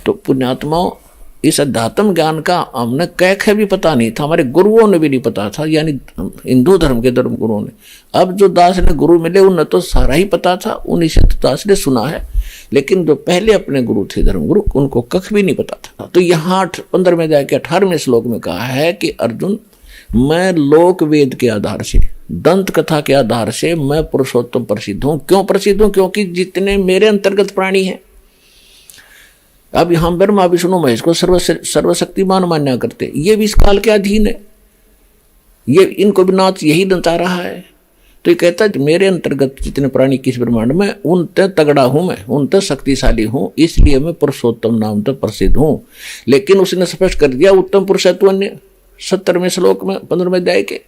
तो पुण्यात्माओं, इस अध्यात्म ज्ञान का हमने कह भी पता नहीं था, हमारे गुरुओं ने भी नहीं पता था, यानी हिंदू धर्म के धर्म गुरुओं ने। अब जो दास ने गुरु मिले उन्हें तो सारा ही पता था, उन्हीं से तो दास ने सुना है, लेकिन जो पहले अपने गुरु थे धर्म गुरु, उनको कख भी नहीं पता था। तो यहाँ 15वें अध्याय के 18वें श्लोक में कहा है कि अर्जुन, मैं लोक वेद के आधार से, दंत कथा के आधार से मैं पुरुषोत्तम प्रसिद्ध हूं। क्यों प्रसिद्ध हूं? क्योंकि जितने मेरे अंतर्गत प्राणी हैं, अब यहां ब्रह्मा विष्णु महेश को सर्वशक्तिमान मान्या करते, ये भी इस काल के अधीन है, ये इनको भी नाच यही नचा रहा है। तो ये कहता है मेरे अंतर्गत जितने प्राणी किस ब्रह्मांड में, उन तक तगड़ा हूं मैं, उन तक शक्तिशाली हूं, इसलिए मैं पुरुषोत्तम नाम तक प्रसिद्ध हूं। लेकिन उसने स्पष्ट कर दिया उत्तम पुरुषत्व ने 70वें श्लोक में 15वें अध्याय के,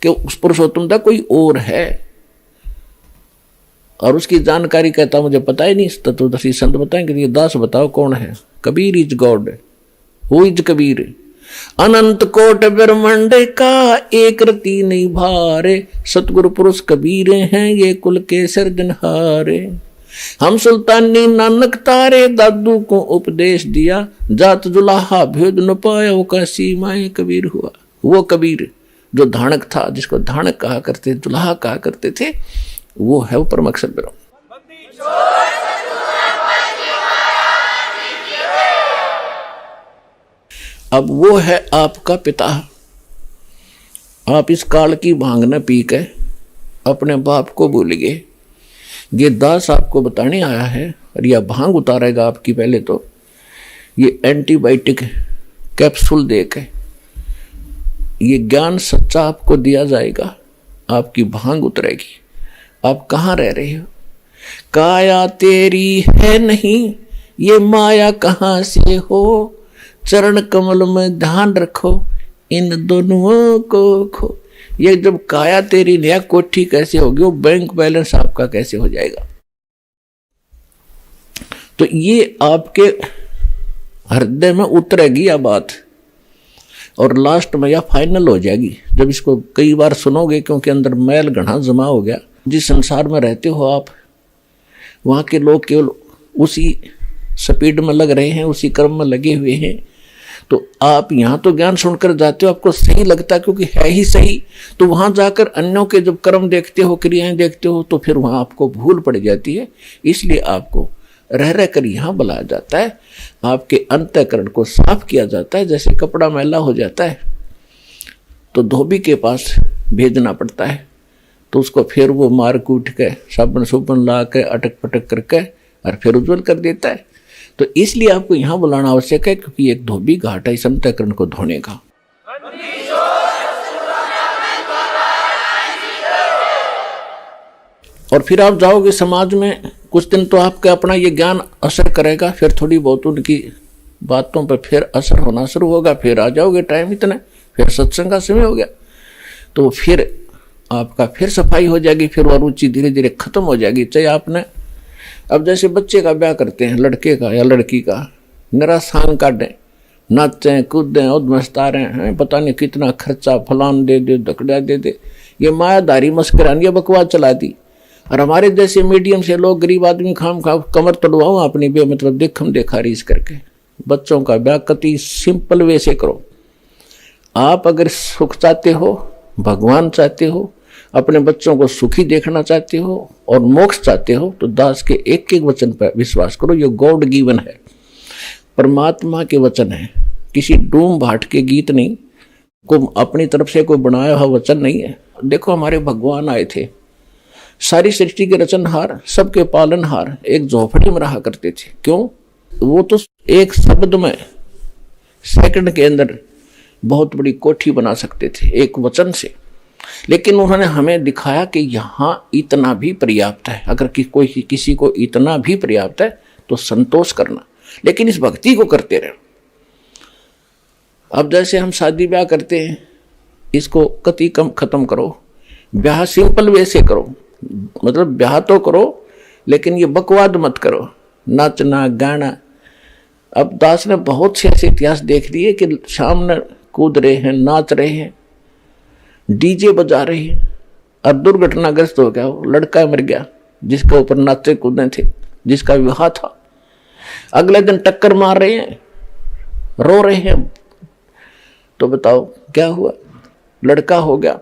कि उस पुरुषोत्तम का कोई और है, और उसकी जानकारी कहता मुझे पता ही नहीं। तत्वदर्शी संत बताएंगे, ये दास बताओ कौन है? Kabir is God, who is Kabir? अनंत कोट ब्रह्मांड का एक रति नहीं भारे, सतगुरु पुरुष कबीर हैं ये कुल के सिरजनहारे। हम सुल्तानी नानक तारे, दादू को उपदेश दिया, जात जुलाहा भेद न पाया, वो का सीमाएं कबीर हुआ। वो कबीर जो धानक था, जिसको धानक कहा करते, जुलाहा कहा करते थे, वो है वो परम अक्षर ब्रह्म। अब वो है आपका पिता। आप इस काल की भांग न पी के अपने बाप को भूल गए। ये दास आपको बताने आया है, और यह भांग उतारेगा आपकी। पहले तो ये एंटीबायोटिक कैप्सूल दे के ये ज्ञान सच्चा आपको दिया जाएगा, आपकी भांग उतरेगी। आप कहाँ रह रहे हो? काया तेरी है नहीं, ये माया कहाँ से हो, चरण कमल में ध्यान रखो, इन दोनों को खो। ये जब काया तेरी नया कोठी कैसे होगी, वो बैंक बैलेंस आपका कैसे हो जाएगा? तो ये आपके हृदय में उतरेगी यह बात, और लास्ट में यह फाइनल हो जाएगी जब इसको कई बार सुनोगे, क्योंकि अंदर मैल घना जमा हो गया। जिस संसार में रहते हो आप, वहाँ के लोग केवल उसी स्पीड में लग रहे हैं, उसी कर्म में लगे हुए हैं। तो आप यहाँ तो ज्ञान सुनकर जाते हो, आपको सही लगता है क्योंकि है ही सही, तो वहाँ जाकर अन्यों के जब कर्म देखते हो, क्रियाएं देखते हो, तो फिर वहाँ आपको भूल पड़ जाती है। इसलिए आपको रह रह कर यहाँ बुलाया जाता है, आपके अंतःकरण को साफ किया जाता है। जैसे कपड़ा मैला हो जाता है तो धोबी के पास भेजना पड़ता है, तो उसको फिर वो मार कूट के साबुन सुबन ला के अटक पटक करके और फिर उज्जवल कर देता है। तो इसलिए आपको यहाँ बुलाना आवश्यक है, क्योंकि एक धोबी घाट है इस अंतःकरण को धोने का। और फिर आप जाओगे समाज में, कुछ दिन तो आपका अपना ये ज्ञान असर करेगा, फिर थोड़ी बहुत उनकी बातों पर फिर असर होना शुरू होगा, फिर आ जाओगे टाइम इतना, फिर सत्संग का समय हो गया, तो फिर आपका फिर सफाई हो जाएगी, फिर वो रुचि धीरे धीरे खत्म हो जाएगी। चाहे आपने अब जैसे बच्चे का ब्याह करते हैं, लड़के का या लड़की का, निरा सांग काटें, नाचें कूदें, उद्मस्तारें हैं, पता नहीं कितना खर्चा, फलान दे दे, दकड़ा दे दे, ये मायादारी मस्करानी बकवास चला दी। और हमारे जैसे मीडियम से लोग, गरीब आदमी, खाम खा कमर तोड़वाओ अपनी मतलब देखम देखा रीस करके। बच्चों का ब्याह कति सिंपल वे से करो। आप अगर सुख चाहते हो, भगवान चाहते हो, अपने बच्चों को सुखी देखना चाहते हो और मोक्ष चाहते हो, तो दास के एक एक वचन पर विश्वास करो। ये गॉड गिवन है, परमात्मा के वचन है, किसी डूम भाट के गीत नहीं, को अपनी तरफ से कोई बनाया हुआ वचन नहीं है। देखो हमारे भगवान आए थे, सारी सृष्टि के रचनहार, सबके पालनहार, एक झोपड़ी में रहा करते थे। क्यों? वो तो एक शब्द में सेकंड के अंदर बहुत बड़ी कोठी बना सकते थे एक वचन से। लेकिन उन्होंने हमें दिखाया कि यहाँ इतना भी पर्याप्त है। अगर कोई किसी को इतना भी पर्याप्त है तो संतोष करना, लेकिन इस भक्ति को करते रहे। अब जैसे हम शादी ब्याह करते हैं, इसको कति कम खत्म करो, ब्याह सिंपल वे से करो, मतलब ब्याह तो करो लेकिन ये बकवाद मत करो, नाचना गाना। अब दास ने बहुत से ऐसे इतिहास देख लिए कि सामने कूद रहे हैं, नाच रहे हैं, डीजे बजा रहे हैं, और दुर्घटनाग्रस्त हो गया, वो लड़का मर गया जिसके ऊपर नाचे कूदे थे, जिसका विवाह था। अगले दिन टक्कर मार रहे हैं, रो रहे हैं। तो बताओ क्या हुआ? लड़का हो गया,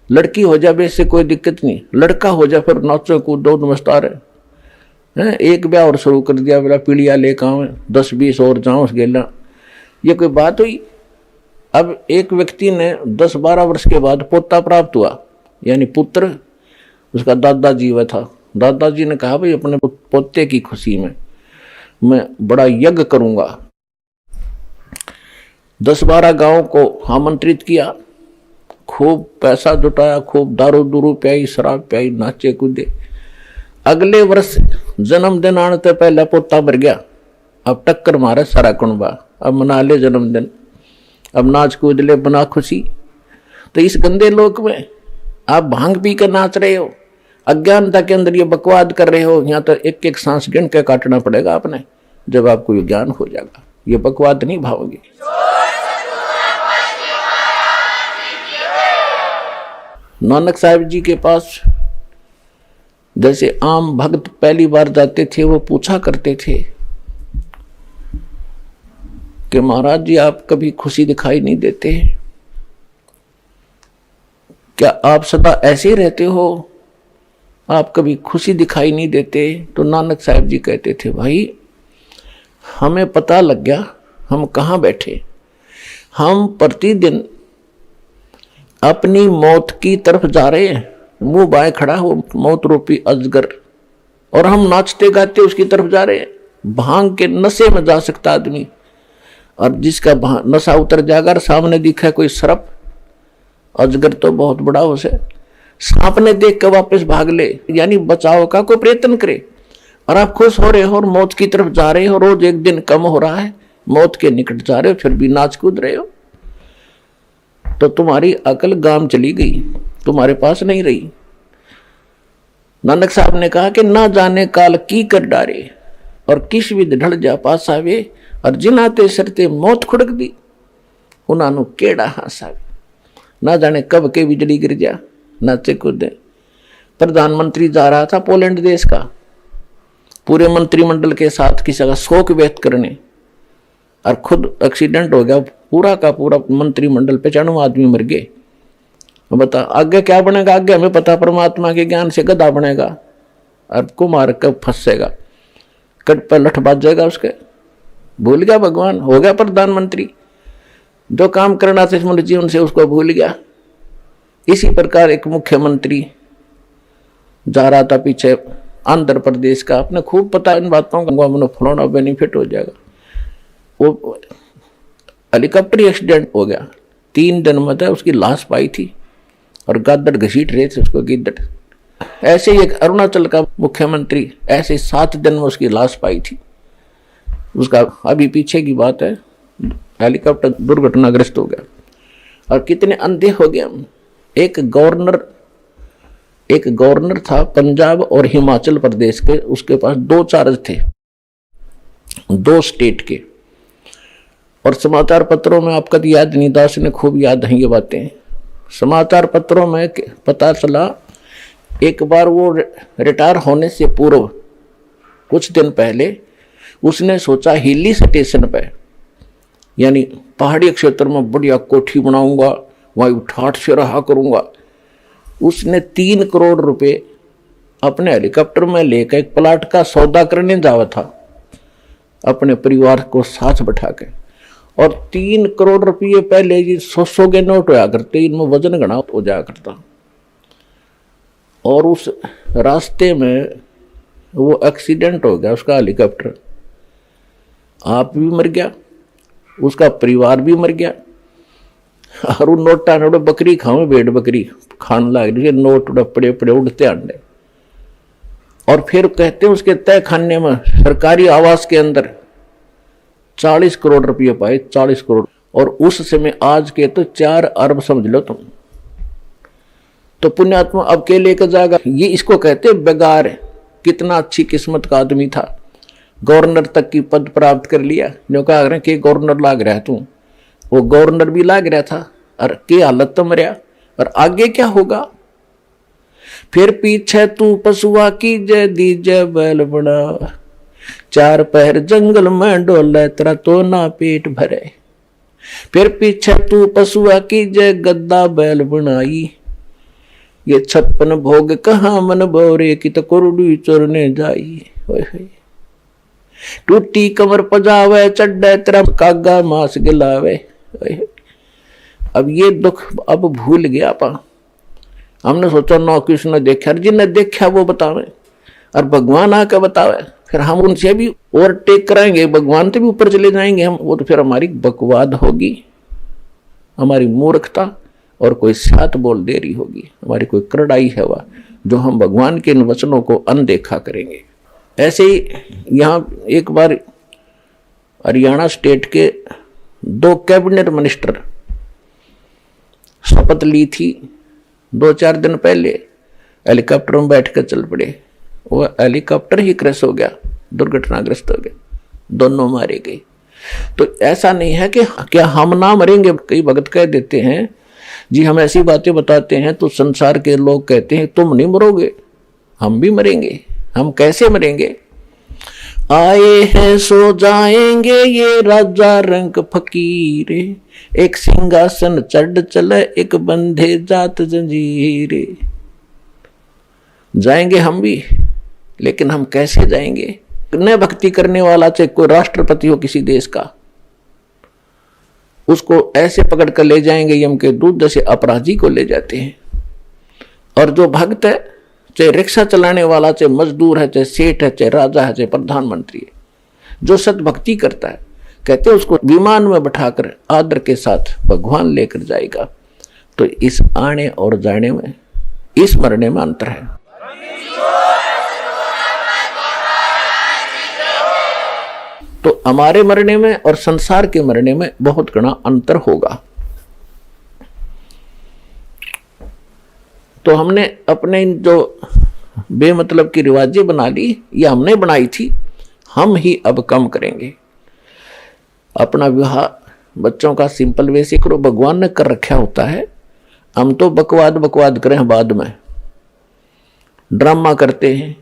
लड़की हो जाए वैसे कोई दिक्कत नहीं, लड़का हो जाए फिर नाचो कूदो नमस्कार है। एक ब्याह और शुरू कर दिया, बोला पीढ़िया लेकर आवे 10-20 और जाओ उस गेला। ये कोई बात हुई? अब एक व्यक्ति ने 10-12 वर्ष के बाद पोता प्राप्त हुआ, यानी पुत्र, उसका दादाजी हुआ था। दादाजी ने कहा भाई अपने पोते की खुशी में मैं बड़ा यज्ञ करूंगा। 10-12 गांव को आमंत्रित किया, खूब पैसा जुटाया, खूब दारू दूरू पियाई, शराब पियाई, नाचे कूदे। अगले वर्ष जन्मदिन आने से पहले पोता मर गया। अब टक्कर मारे सारा कुंबा, अब मना ले जन्मदिन, अब नाच कूद ले, बना खुशी। तो इस गंदे लोक में आप भांग पी कर नाच रहे हो, अज्ञानता के अंदर ये बकवाद कर रहे हो। यहाँ तो एक एक सांस गिन के काटना पड़ेगा आपने, जब आपको ये ज्ञान हो जाएगा। ये बकवाद नहीं भावोगे। नानक साहिब जी के पास जैसे आम भक्त पहली बार जाते थे, वो पूछा करते थे कि महाराज जी आप कभी खुशी दिखाई नहीं देते, क्या आप सदा ऐसे ही रहते हो, आप कभी खुशी दिखाई नहीं देते? तो नानक साहिब जी कहते थे भाई हमें पता लग गया हम कहाँ बैठे। हम प्रतिदिन अपनी मौत की तरफ जा रहे हैं, मुंह बाएं खड़ा हो मौत रूपी अजगर, और हम नाचते गाते उसकी तरफ जा रहे हैं। भांग के नशे में जा सकता आदमी, और जिसका नशा उतर जाएगा और सामने दिखा कोई सर्प, अजगर तो बहुत बड़ा उसे सांप ने देख कर वापस भाग ले, यानी बचाव का कोई प्रयत्न करे। और आप खुश हो रहे हो और मौत की तरफ जा रहे हो, रोज एक दिन कम हो रहा है, मौत के निकट जा रहे हो, फिर भी नाच कूद रहे हो। तो तुम्हारी अकल गाम चली गई, तुम्हारे पास नहीं रही। नानक साहब ने कहा कि ना जाने काल की कर डारे, और किस विध ढल जा पास आवे, और जिनाते सरते मौत खुड़क दी, उन्होंने केड़ा हासावे। ना जाने कब के बिजली गिर जा, नाचे कूदे। प्रधानमंत्री जा रहा था पोलैंड देश का, पूरे मंत्रिमंडल के साथ किसी का शोक व्यक्त करने, और खुद एक्सीडेंट हो गया, पूरा का पूरा मंत्रिमंडल 95 आदमी मर गए। बता आगे क्या बनेगा? आगे हमें पता, परमात्मा के ज्ञान से गधा बनेगा और कुमार कब फंसेगा, कट पर लठ बाज जाएगा उसके। भूल गया भगवान, हो गया प्रधानमंत्री, जो काम करना था इस जीवन से उसको भूल गया। इसी प्रकार एक मुख्यमंत्री जा रहा था पीछे आंध्र प्रदेश का, अपने खूब पता इन बातों का, मैंने फलाना बेनिफिट हो जाएगा। वो हेलीकॉप्टर एक्सीडेंट हो गया, 3 दिन में था उसकी लाश पाई थी, और गादड़ घसीट रहे थे उसको गिद्दड़। ऐसे ही एक अरुणाचल का मुख्यमंत्री, ऐसे 7 दिन में उसकी लाश पाई थी। उसका अभी पीछे की बात है, हेलीकॉप्टर दुर्घटनाग्रस्त हो गया। और कितने अंधे हो गए हम। एक गवर्नर था पंजाब और हिमाचल प्रदेश के, उसके पास 2 चार्ज थे, 2 स्टेट के। और समाचार पत्रों में आपका याद नहीं, दास ने खूब याद है ये बातें। समाचार पत्रों में पता चला एक बार वो रिटायर होने से पूर्व कुछ दिन पहले उसने सोचा हिली स्टेशन पे, यानी पहाड़ी क्षेत्र में बढ़िया कोठी बनाऊंगा, वहाँ ठाठ से रहा करूंगा। उसने 3 करोड़ रुपए अपने हेलीकॉप्टर में लेकर एक प्लाट का सौदा करने जावा था, अपने परिवार को साथ बैठा के। और 3 करोड़ रुपये पहले ये 100 के नोट होया करते, इनमें वजन घना हो जाया करता। और उस रास्ते में वो एक्सीडेंट हो गया, उसका हेलीकॉप्टर, आप भी मर गया, उसका परिवार भी मर गया। और नोटा नोट बकरी खाओ, भेड़ बकरी खान लग रही, नोट पड़े पड़े उड़ते अंडे। और फिर कहते हैं उसके तय खाने में सरकारी आवास के अंदर 40 करोड़ रुपये पाए, 40 करोड़। और उस समय आज के तो 4 अरब समझ लो तुम। तो पुण्यात्मा अब के लेकर जाएगा, ये इसको कहते बेगार। कितना अच्छी किस्मत का आदमी था, गवर्नर तक की पद प्राप्त कर लिया। जो कहा रहे कि गवर्नर लाग रहा है तू, वो गवर्नर भी लाग रहा था, और के हालत तो मरिया। और आगे क्या होगा? फिर पीछे तू पशुआ की जय दीजय बैल बड़ा, चार पैर जंगल में डोले तेरा तो ना पेट भरे। फिर पीछे तू पशुआ की जय गद्दा बैल बनाई, ये 56 भोग कहाँ मन बोरे की तो कुरडी चोरने जाई। टूटी कमर पजावे चड्डे तेरा कागा मांस गिलावे। अब ये दुख अब भूल गया पा। हमने सोचा ना किसने देखा, जिन्हें देखा वो बतावे और भगवान आके बतावे, फिर हम उनसे भी ओवरटेक कराएंगे, भगवान से भी ऊपर चले जाएंगे हम। वो तो फिर हमारी बकवाद होगी, हमारी मूर्खता और कोई सात बोल देरी होगी, हमारी कोई करड़ाई है वह, जो हम भगवान के इन वचनों को अनदेखा करेंगे। ऐसे ही यहाँ एक बार हरियाणा स्टेट के 2 कैबिनेट मिनिस्टर शपथ ली थी 2-4 दिन पहले, हेलीकॉप्टर में बैठ कर चल पड़े। वो हेलीकॉप्टर ही क्रैश हो गया, दुर्घटनाग्रस्त हो गए, दोनों मारे गए। तो ऐसा नहीं है कि क्या हम ना मरेंगे। कई भगत कह देते हैं जी, हम ऐसी बातें बताते हैं तो संसार के लोग कहते हैं तुम नहीं मरोगे, हम भी मरेंगे। हम कैसे मरेंगे? आए हैं सो जाएंगे ये राजा रंग फकीरे, एक सिंहासन चढ़ चले एक बंधे जात जंजीरे। जाएंगे हम भी, लेकिन हम कैसे जाएंगे? न भक्ति करने वाला चाहे कोई राष्ट्रपति हो किसी देश का, उसको ऐसे पकड़ कर ले जाएंगे यम के दूध जैसे अपराधी को ले जाते हैं। और जो भक्त है, चाहे रिक्शा चलाने वाला, चाहे मजदूर है, चाहे सेठ है, चाहे राजा है, चाहे प्रधानमंत्री है, जो सत भक्ति करता है, कहते हैं उसको विमान में बैठाकर आदर के साथ भगवान लेकर जाएगा। तो इस आने और जाने में, इस मरने में अंतर है। तो हमारे मरने में और संसार के मरने में बहुत घना अंतर होगा। तो हमने अपने जो बेमतलब की रिवाजें बना ली, या हमने बनाई थी, हम ही अब कम करेंगे। अपना विवाह बच्चों का सिंपल वे से करो, भगवान ने कर रखा होता है। हम तो बकवाद करें, बाद में ड्रामा करते हैं।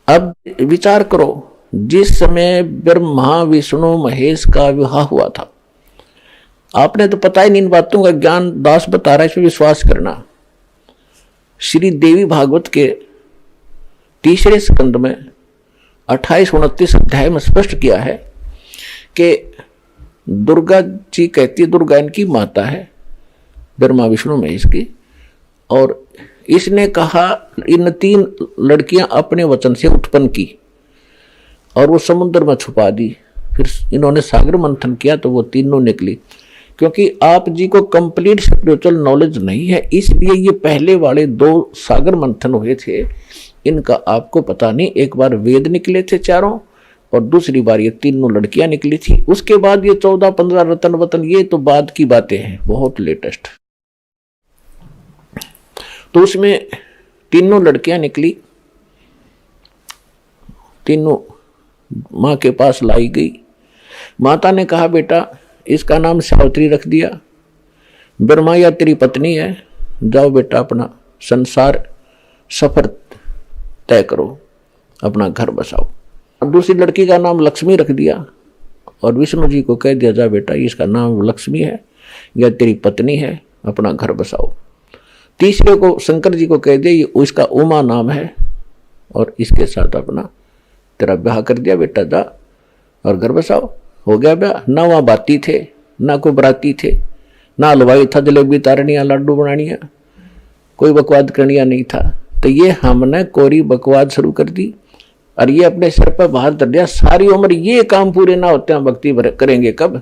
अब विचार करो, जिस समय ब्रह्मा विष्णु महेश का विवाह हुआ था, आपने तो पता ही नहीं, इन बातों का ज्ञान दास बता रहा है, इसमें विश्वास करना। श्री देवी भागवत के 3 स्कंद में 28-29 अध्याय में स्पष्ट किया है कि दुर्गा जी कहती है, दुर्गा इनकी माता है, ब्रह्मा विष्णु महेश की, और इसने कहा इन 3 लड़कियां अपने वचन से उत्पन्न की और वो समुद्र में छुपा दी। फिर इन्होंने सागर मंथन किया तो वो तीनों निकली। क्योंकि आप जी को कंप्लीट स्पिरिचुअल नॉलेज नहीं है, इसलिए ये पहले वाले 2 सागर मंथन हुए थे, इनका आपको पता नहीं। एक बार वेद निकले थे चारों, और दूसरी बार ये तीनों लड़कियां निकली थी। उसके बाद ये 14-15 रतन वतन, ये तो बाद की बातें हैं, बहुत लेटेस्ट। तो उसमें तीनों लड़कियां निकली, तीनों माँ के पास लाई गई। माता ने कहा बेटा इसका नाम सावित्री रख दिया, ब्रह्मा या तेरी पत्नी है, जाओ बेटा अपना संसार सफर तय करो, अपना घर बसाओ। दूसरी लड़की का नाम लक्ष्मी रख दिया और विष्णु जी को कह दिया, जा बेटा इसका नाम लक्ष्मी है या तेरी पत्नी है, अपना घर बसाओ। तीसरे को शंकर जी को कह दिया, ये उसका उमा नाम है और इसके साथ अपना तेरा ब्याह कर दिया, बेटा जा और घर बसाओ। हो गया ब्याह। ना वहाँ बाती थे, ना कोई बराती थे, ना हलवाई था जलेबी तारनिया लड्डू बनानिया, कोई बकवाद करनिया नहीं था। तो ये हमने कोरी बकवाद शुरू कर दी और ये अपने सिर पर बाहर धर दिया। सारी उम्र ये काम पूरे ना होते हैं, भक्ति करेंगे कब?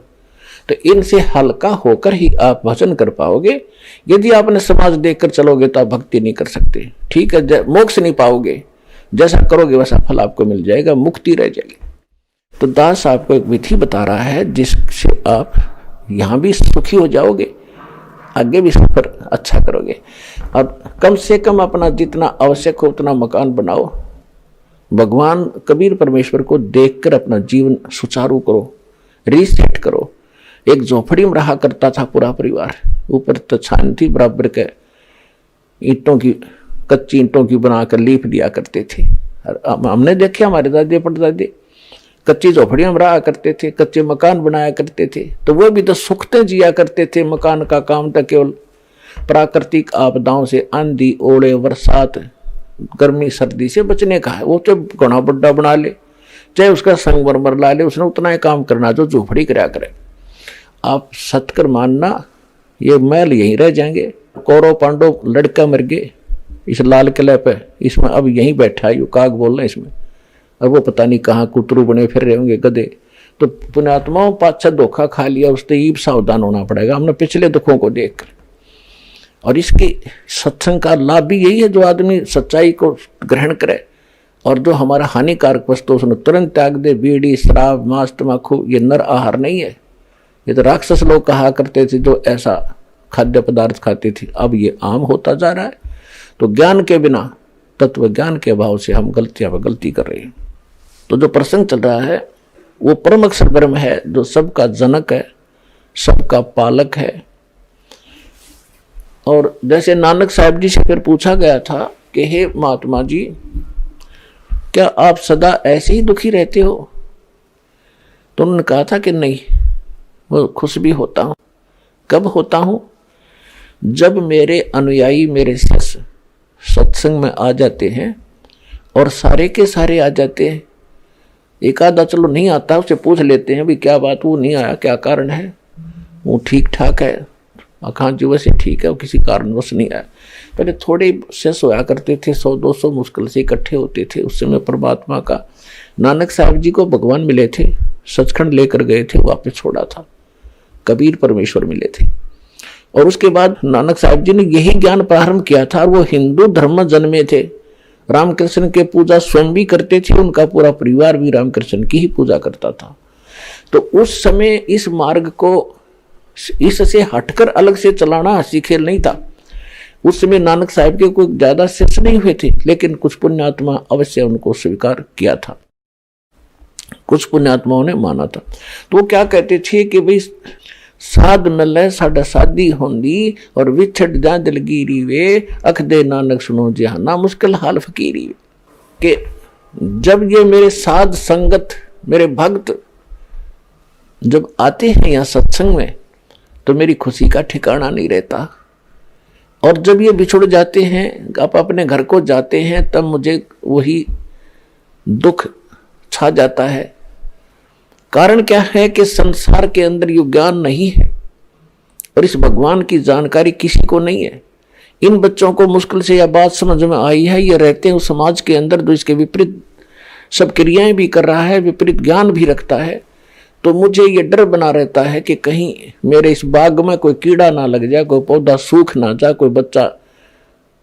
तो इनसे हल्का होकर ही आप भजन कर पाओगे। यदि आपने समाज देखकर चलोगे तो आप भक्ति नहीं कर सकते, ठीक है, मोक्ष नहीं पाओगे। जैसा करोगे वैसा फल आपको मिल जाएगा, मुक्ति रह जाएगी। तो दास आपको एक विधि बता रहा है जिससे आप यहाँ भी सुखी हो जाओगे, आगे भी सफर अच्छा करोगे। और कम से कम अपना जितना आवश्यक हो उतना मकान बनाओ। भगवान कबीर परमेश्वर को देखकर अपना जीवन सुचारू करो, रीसेट करो। एक झोपड़ी में रहा करता था पूरा परिवार, ऊपर तो छान थी, बराबर के ईंटों की, कच्ची ईंटों की बनाकर लीप दिया करते थे। हमने देखे हमारे दादे परदादे कच्ची झोपड़ियां में रहा करते थे, कच्चे मकान बनाया करते थे, तो वो भी तो सुखते जिया करते थे। मकान का काम तो केवल प्राकृतिक आपदाओं से, आंधी, ओले, बरसात, गर्मी, सर्दी से बचने का है। वो तो घना बड्डा बना ले, चाहे उसका संगमरमर ला ले, उसने उतना ही काम करना जो झोपड़ी कराया करे। आप सतकर मानना, ये महल यहीं रह जाएंगे। कौरव पांडव लड़का मर गए इस लाल किले पे, इसमें अब यहीं बैठा है, काग बोल रहे इसमें, अब वो पता नहीं कहाँ कुतरू बने फिर रहे होंगे गधे। तो पुण्यात्माओं पाछा धोखा खा लिया, उससे ही सावधान होना पड़ेगा हमने पिछले दुखों को देखकर। और इसके सत्संग का लाभ भी यही है, जो आदमी सच्चाई को ग्रहण करे और जो हमारा हानिकारक वस्तु उसने तुरंत त्याग दे। बीड़ी, शराब, मांस, तम्बाकू ये नर आहार नहीं है। ये तो राक्षस लोग कहा करते थे जो ऐसा खाद्य पदार्थ खाते थे, अब ये आम होता जा रहा है। तो ज्ञान के बिना, तत्व ज्ञान के अभाव से हम गलतियां पर गलती कर रहे हैं। तो जो प्रसंग चल रहा है वो परम अक्षर ब्रह्म है, जो सबका जनक है, सबका पालक है। और जैसे नानक साहब जी से फिर पूछा गया था कि हे महात्मा जी, क्या आप सदा ऐसे ही दुखी रहते हो? तो उन्होंने कहा था कि नहीं, वो खुश भी होता हूं। कब होता हूं? जब मेरे अनुयायी, मेरे शिष्य सत्संग में आ जाते हैं, और सारे के सारे आ जाते हैं। एक आधा चलो नहीं आता, उससे पूछ लेते हैं भी क्या बात, वो नहीं आया, क्या कारण है? वो ठीक ठाक है, आकांक्षी वैसे ठीक है, वो किसी कारणवश नहीं आया। पहले थोड़े शिष्य होया करते थे, 100-200 मुश्किल से इकट्ठे होते थे। उस समय परमात्मा का, नानक साहब जी को भगवान मिले थे, सचखंड लेकर गए थे, वापस छोड़ा था। कबीर परमेश्वर मिले थे। और उसके बाद नानक साहब जी ने यही ज्ञान प्रारंभ किया था। वो हिंदू धर्म जन्मे थे, रामकृष्ण के पूजा स्वयं भी करते थे, उनका पूरा परिवार भी रामकृष्ण की ही पूजा करता था। तो उस समय इस मार्ग को इससे हटकर अलग से चलाना हंसी खेल नहीं था। उस समय नानक साहब के कोई ज्यादा शिष्य नहीं हुए थे, लेकिन कुछ पुण्यात्मा अवश्य उनको स्वीकार किया था, कुछ पुण्यात्माओं ने माना था। तो वो क्या कहते थे कि भाई साध मिले साडा सादी होंदी, और विछड़ जा दिलगीरी वे, अख दे नानक सुनो जहाना मुश्किल हाल फकीरी वे। कि जब ये मेरे साध संगत, मेरे भक्त जब आते हैं यहाँ सत्संग में, तो मेरी खुशी का ठिकाना नहीं रहता। और जब ये बिछुड़ जाते हैं, आप अपने घर को जाते हैं, तब मुझे वही दुख छा जाता है। कारण क्या है कि संसार के अंदर ये ज्ञान नहीं है, और इस भगवान की जानकारी किसी को नहीं है। इन बच्चों को मुश्किल से यह बात समझ में आई है, ये रहते हैं उस समाज के अंदर जो इसके विपरीत सब क्रियाएं भी कर रहा है, विपरीत ज्ञान भी रखता है। तो मुझे ये डर बना रहता है कि कहीं मेरे इस बाग में कोई कीड़ा ना लग जाए, कोई पौधा सूख ना जाए, कोई बच्चा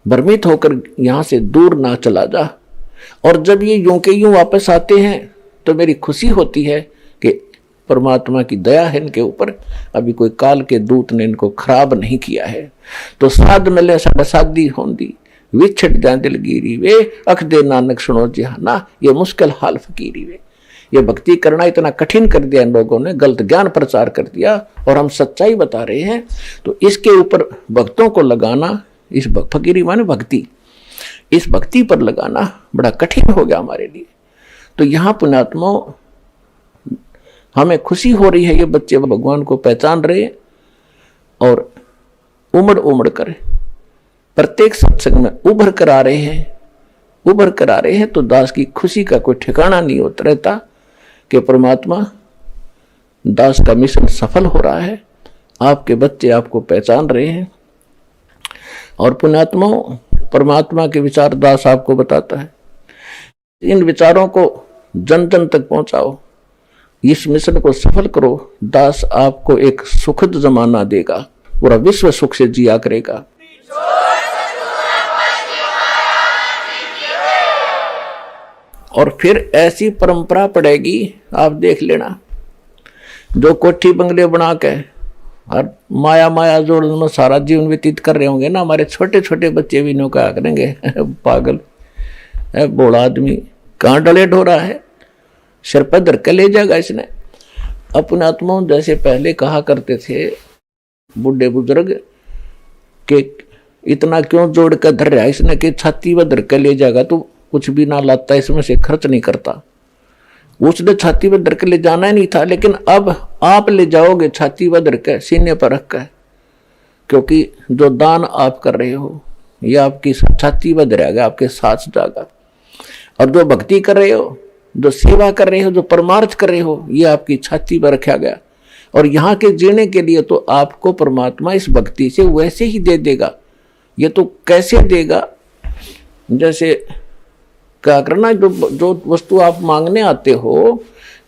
भ्रमित होकर यहाँ से दूर ना चला जा। और जब ये यूं के यूं वापस आते हैं, तो मेरी खुशी होती है कि परमात्मा की दया है इनके ऊपर, अभी कोई काल के दूत ने इनको खराब नहीं किया है। तो साध मिले साडा सादी होंदी, विछड़ जाए दिलगीरी वे, अख दे नानक सुनो जहाना, ये मुश्किल हाल फकीरी वे। ये भक्ति करना इतना कठिन कर दिया इन लोगों ने, गलत ज्ञान प्रचार कर दिया, और हम सच्चाई बता रहे हैं। तो इसके ऊपर भक्तों को लगाना, इस फकीरी माने भक्ति, इस भक्ति पर लगाना बड़ा कठिन हो गया हमारे लिए। तो यहाँ पुण्यात्माओं हमें खुशी हो रही है, ये बच्चे भगवान को पहचान रहे और उमड़ उमड़ कर प्रत्येक सत्संग में उभर कर आ रहे हैं, उभर कर आ रहे हैं। तो दास की खुशी का कोई ठिकाना नहीं होता रहता कि परमात्मा दास का मिशन सफल हो रहा है, आपके बच्चे आपको पहचान रहे हैं। और पुण्यात्माओं परमात्मा के विचार दास आपको बताता है, इन विचारों को जन जन तक पहुंचाओ, इस मिशन को सफल करो। दास आपको एक सुखद जमाना देगा, पूरा विश्व सुख से जिया करेगा। और फिर ऐसी परंपरा पड़ेगी, आप देख लेना, जो कोठी बंगले बना के और माया माया जोड़न में सारा जीवन व्यतीत कर रहे होंगे ना, हमारे छोटे छोटे बच्चे भी नो क्या करेंगे, पागल है बोला आदमी, कहाँ डले ढो रहा है, सिर पर धर के ले जाएगा इसने। अपने आत्माओं जैसे पहले कहा करते थे बुढ़े बुजुर्ग के, इतना क्यों जोड़ कर धर रहा है इसने कि छाती व धर के ले जाएगा, तो कुछ भी ना लाता, इसमें से खर्च नहीं करता। उसने छाती पर धर के ले जाना ही नहीं था, लेकिन अब आप ले जाओगे छाती पर धर के, सीने पर रख कर, क्योंकि जो दान आप कर रहे हो ये आपकी छाती पर धरेगा, आपके साथ जाएगा। और जो भक्ति कर रहे हो, जो सेवा कर रहे हो, जो परमार्थ कर रहे हो, ये आपकी छाती पर रखा गया। और यहाँ के जीने के लिए तो आपको परमात्मा इस भक्ति से वैसे ही दे देगा। ये तो कैसे देगा, जैसे क्या करना, जो वस्तु आप मांगने आते हो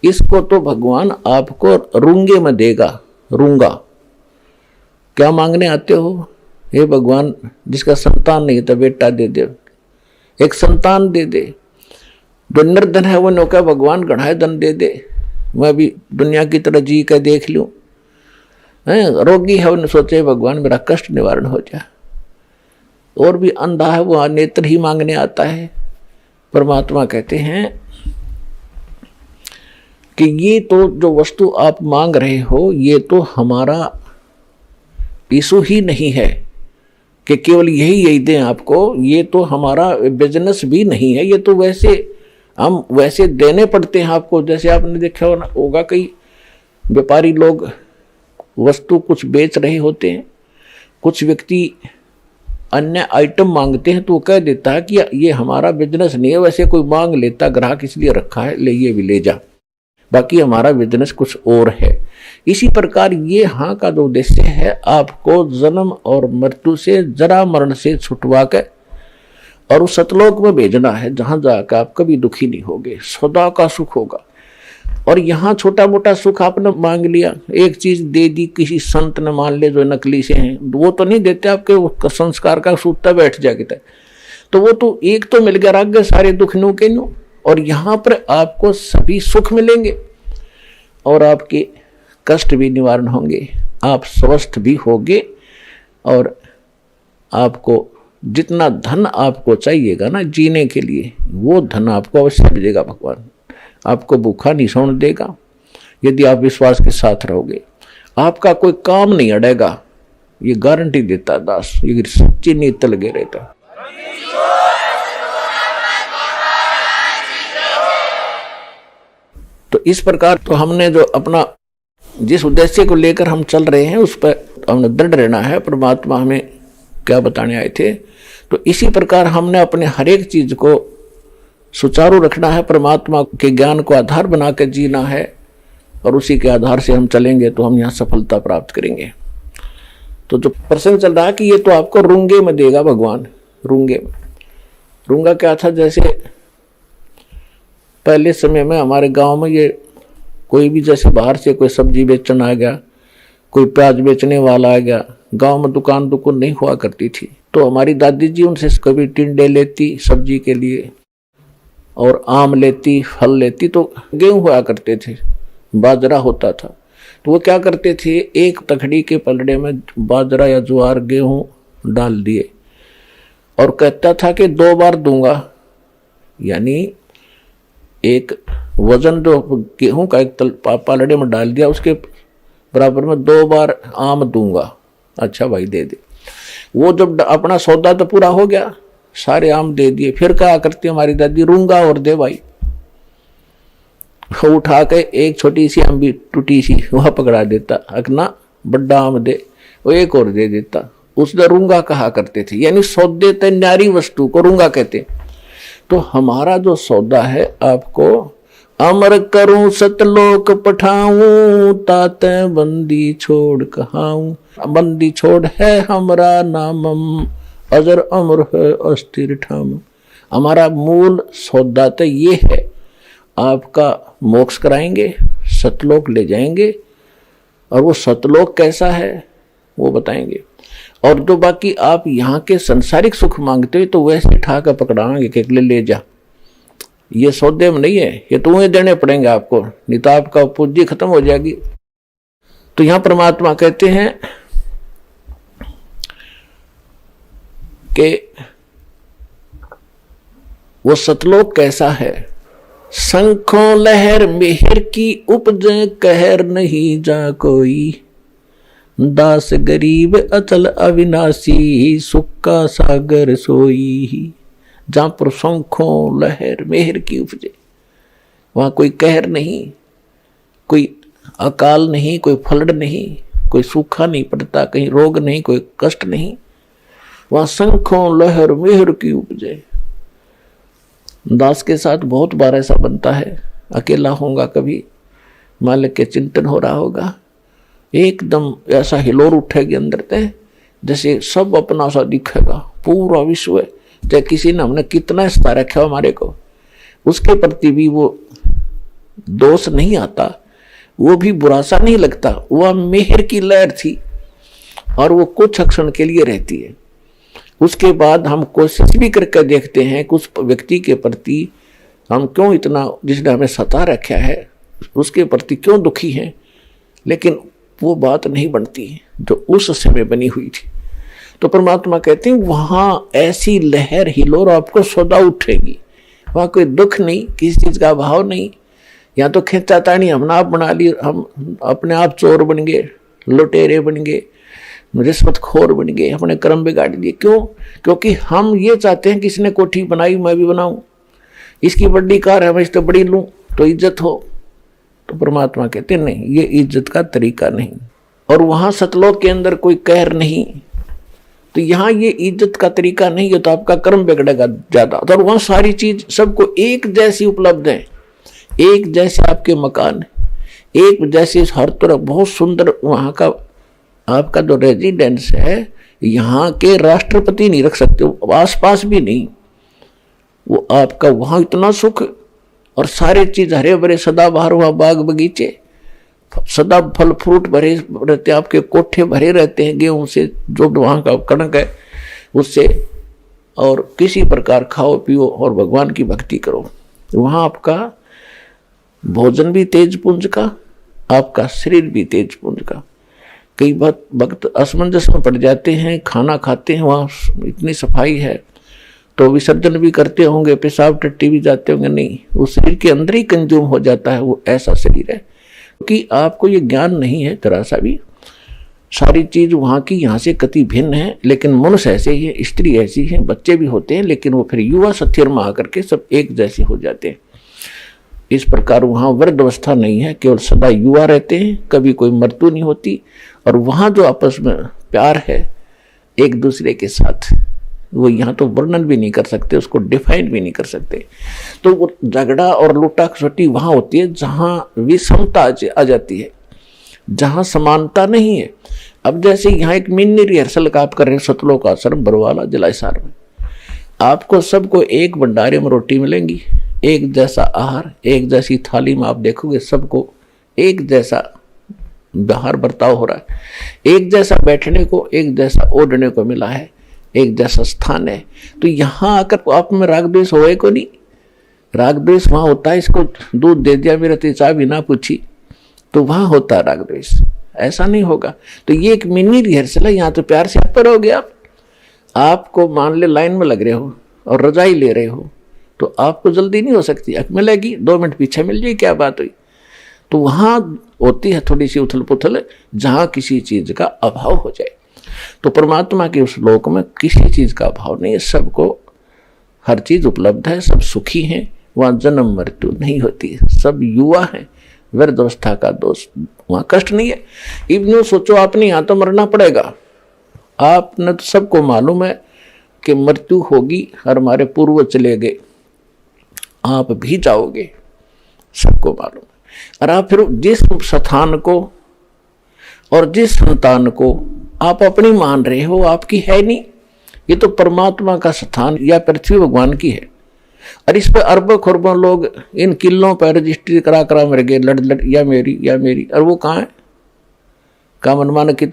इसको तो भगवान आपको रूंगे में देगा। रूंगा, क्या मांगने आते हो? हे भगवान, जिसका संतान नहीं था बेटा दे दे, एक संतान दे दे। जो निर्धन है वो नौका भगवान गढ़ाए धन दे दे, मैं भी दुनिया की तरह जी कर देख लूं। रोगी है वो सोचे भगवान मेरा कष्ट निवारण हो जाए। और भी अंधा है वो नेत्र ही मांगने आता है। परमात्मा कहते हैं कि ये तो जो वस्तु आप मांग रहे हो ये तो हमारा इशू ही नहीं है कि केवल यही दें आपको, ये तो हमारा बिजनेस भी नहीं है। ये तो वैसे हम वैसे देने पड़ते हैं आपको। जैसे आपने देखा होगा कई व्यापारी लोग वस्तु कुछ बेच रहे होते हैं, कुछ व्यक्ति अन्य आइटम मांगते हैं तो वो कह देता है कि ये हमारा बिजनेस नहीं है। वैसे कोई मांग लेता, ग्राहक इसलिए रखा है, ले ये भी ले जा, बाकी हमारा बिजनेस कुछ और है। इसी प्रकार ये यहाँ का जो उद्देश्य है, आपको जन्म और मृत्यु से, जरा मरण से छुटवा के और उस सतलोक में भेजना है, जहां जाकर आप कभी दुखी नहीं होगे, सदा का सुख होगा। और यहाँ छोटा मोटा सुख आपने मांग लिया, एक चीज दे दी किसी संत ने, मान ले जो नकली से हैं, वो तो नहीं देते आपके संस्कार का सूता बैठ जाएगा, तो वो तो एक तो मिल गया, राग सारे दुख नु के नु। और यहाँ पर आपको सभी सुख मिलेंगे और आपके कष्ट भी निवारण होंगे, आप स्वस्थ भी होगे। और आपको जितना धन आपको चाहिएगा ना जीने के लिए, वो धन आपको अवश्य मिलेगा। भगवान आपको भूखा नहीं सोने देगा यदि आप विश्वास के साथ रहोगे। आपका कोई काम नहीं अड़ेगा, ये गारंटी देता दास, ये सच्ची नीत लगे रहता। तो इस प्रकार तो हमने जो अपना जिस उद्देश्य को लेकर हम चल रहे हैं उस पर हमने दृढ़ रहना है। परमात्मा हमें क्या बताने आए थे, तो इसी प्रकार हमने अपने हर एक चीज को सुचारू रखना है, परमात्मा के ज्ञान को आधार बना कर जीना है। और उसी के आधार से हम चलेंगे तो हम यहाँ सफलता प्राप्त करेंगे। तो जो प्रश्न चल रहा है कि ये तो आपको रूंगे में देगा भगवान, रूंगे में। रूंगा क्या था, जैसे पहले समय में हमारे गांव में ये कोई भी जैसे बाहर से कोई सब्जी बेचने आ गया, कोई प्याज बेचने वाला आ गया, गांव में दुकान नहीं हुआ करती थी, तो हमारी दादी जी उनसे कभी टिंडे लेती सब्जी के लिए, और आम लेती, फल लेती। तो गेहूं हुआ करते थे, बाजरा होता था, तो वो क्या करते थे, एक तखड़ी के पलड़े में बाजरा या ज्वार गेहूं डाल दिए और कहता था कि 2 बार दूंगा, यानी एक वजन जो गेहूं का एक पलड़े में डाल दिया उसके बराबर में 2 बार आम दूंगा। अच्छा भाई दे दे। वो जब अपना सौदा तो पूरा हो गया, सारे आम दे दिए, फिर क्या करती हमारी दादी, रूंगा और दे भाई। वो उठा के एक छोटी सी आम भी टूटी सी वह पकड़ा देता, अकना बड़ा आम दे, वो एक और दे देता, उसने रूंगा कहा करते थे। यानी सौदे ते न्यारी वस्तु को रूंगा कहते। तो हमारा जो सौदा है, आपको अमर करूं सतलोक पठाऊं, ताते बंदी छोड़ कहाऊं। बंदी छोड़ है हमारा नामम, अजर अमर है अस्थिर ठाम। हमारा मूल सौदा तो ये है, आपका मोक्ष कराएंगे, सतलोक ले जाएंगे। और वो सतलोक कैसा है वो बताएंगे। और जो बाकी आप यहाँ के संसारिक सुख मांगते हो तो वैसे ठा कर पकड़ाएंगे कि ले जा, ये सौदे में नहीं है, ये तुम्हें देने पड़ेंगे आपको, नहीं तो आपका पूंजी खत्म हो जाएगी। तो यहां परमात्मा कहते हैं कि वो सतलोक कैसा है, शंखों लहर मेहर की उपजे, कहर नहीं जा कोई। दास गरीब अचल अविनाशी, सुख का सागर सोई। जहां पर शंखों लहर मेहर की उपजे, वहां कोई कहर नहीं, कोई अकाल नहीं, कोई फ्लड नहीं, कोई सूखा नहीं पड़ता, कहीं रोग नहीं, कोई कष्ट नहीं। वहां शंखों लहर मेहर की उपजे। दास के साथ बहुत बार ऐसा बनता है, अकेला होगा कभी, मालिक के चिंतन हो रहा होगा, एकदम ऐसा हिलोर उठेगी अंदर से, जैसे सब अपना सा दिखेगा, पूरा विश्व, चाहे किसी ने हमने कितना सता रखा हमारे को, उसके प्रति भी वो दोष नहीं आता, वो भी बुरा सा नहीं लगता। वह मेहर की लहर थी और वो कुछ क्षण के लिए रहती है। उसके बाद हम कोशिश भी करके देखते हैं कि उस व्यक्ति के प्रति हम क्यों इतना, जिसने हमें सता रखा है उसके प्रति क्यों दुखी हैं, लेकिन वो बात नहीं बनती जो उस समय बनी हुई थी। तो परमात्मा कहते हैं वहां ऐसी लहर हिलोर आपको सदा उठेगी, वहां कोई दुख नहीं, किसी चीज का अभाव नहीं। या तो खींचातानी हमने आप बना ली, हम अपने आप चोर बन गए, लुटेरे बन गए, रिश्वतखोर बन गए, अपने कर्म बिगाड़ दिए। क्यों? क्योंकि हम ये चाहते हैं कि इसने कोठी बनाई मैं भी बनाऊं, इसकी बड़ी कार है मैं इससे बड़ी लूं तो इज्जत हो। तो परमात्मा कहते हैं नहीं, ये इज्जत का तरीका नहीं। और वहां सतलोक के अंदर कोई कहर नहीं, तो यहाँ ये इज्जत का तरीका नहीं है, तो आपका कर्म बिगड़ेगा ज्यादा। और वहां सारी चीज सबको एक जैसी उपलब्ध है, एक जैसे आपके मकान, एक जैसे हर तरफ बहुत सुंदर। वहां का आपका जो रेजिडेंस है, यहाँ के राष्ट्रपति नहीं रख सकते, आसपास भी नहीं, वो आपका वहां इतना सुख और सारे चीज हरे भरे सदाबहार, वहां बाग बगीचे सदा फल फ्रूट भरे रहते, आपके कोठे भरे रहते हैं गेहूं से, जो वहां का कणक है उससे, और किसी प्रकार खाओ पियो और भगवान की भक्ति करो। वहां आपका भोजन भी तेज पुंज का, आपका शरीर भी तेज पुंज का। कई वक्त असमंजस में पड़ जाते हैं, खाना खाते हैं, वहाँ इतनी सफाई है तो विसर्जन भी करते होंगे, पेशाब टट्टी भी जाते होंगे, नहीं, वो शरीर के अंदर ही कंज्यूम हो जाता है, वो ऐसा शरीर है। क्योंकि आपको ये ज्ञान नहीं है जरा सा भी, सारी चीज वहाँ की यहाँ से कति भिन्न है, लेकिन मनुष्य ऐसे ही है, स्त्री ऐसी है, बच्चे भी होते हैं, लेकिन वो फिर युवा सत्यर में आकर के सब एक जैसे हो जाते हैं। इस प्रकार वहाँ वृद्ध अवस्था नहीं है, केवल सदा युवा रहते हैं, कभी कोई मृत्यु नहीं होती। और वहाँ जो आपस में प्यार है एक दूसरे के साथ, वो यहाँ तो वर्णन भी नहीं कर सकते, उसको डिफाइन भी नहीं कर सकते। तो वो झगड़ा और लूटा खसोटी वहाँ होती है जहाँ विषमता आ जाती है, जहाँ समानता नहीं है। अब जैसे यहाँ एक मिनी रिहर्सल का आप कर रहे हैं सतलोक आश्रम बरवाला जलाइसार में, आपको सबको एक भंडारे में रोटी मिलेंगी, एक जैसा आहार, एक जैसी थाली में आप देखोगे सबको एक जैसा बाहर बर्ताव हो रहा है, एक जैसा बैठने को, एक जैसा ओढ़ने को मिला है, एक जैसा स्थान है। तो यहाँ आकर आप में राग द्वेष होए को नहीं, राग द्वेष वहां होता है, इसको दूध दे दिया मेरा तो चाय भी ना पूछी, तो वहां होता है राग द्वेष, ऐसा नहीं होगा। तो ये एक मिनी रिहर्सल है, यहाँ तो प्यार से आप पर हो गया। आपको मान ले लाइन में लग रहे हो और रजाई ले रहे हो, तो आपको जल्दी नहीं हो सकती, अक मिलेगी 2 मिनट पीछे मिल जाए, क्या बात हुई। तो वहां होती है थोड़ी सी उथल पुथल, जहां किसी चीज का अभाव हो जाए। तो परमात्मा के उस लोक में किसी चीज का अभाव नहीं है, सबको हर चीज उपलब्ध है, सब सुखी हैं, वहां जन्म मृत्यु नहीं होती है, सब युवा है, वृद्ध अवस्था का दोष वहां कष्ट नहीं है। इब्नो सोचो आपने यहाँ तो मरना पड़ेगा, आपने तो सबको मालूम है कि मृत्यु होगी, और हमारे पूर्वज चले गए, आप भी जाओगे, सबको मालूम है। और आप फिर जिस स्थान को और जिस संतान को आप अपनी मान रहे हो, आपकी है नहीं, ये तो परमात्मा का स्थान या पृथ्वी भगवान की है। और इस पर अरबों खरबों लोग इन किलों पर रजिस्ट्री करा करा मर गए, लड़ लड़ या मेरी, और वो कहाँ है? का मनमान कि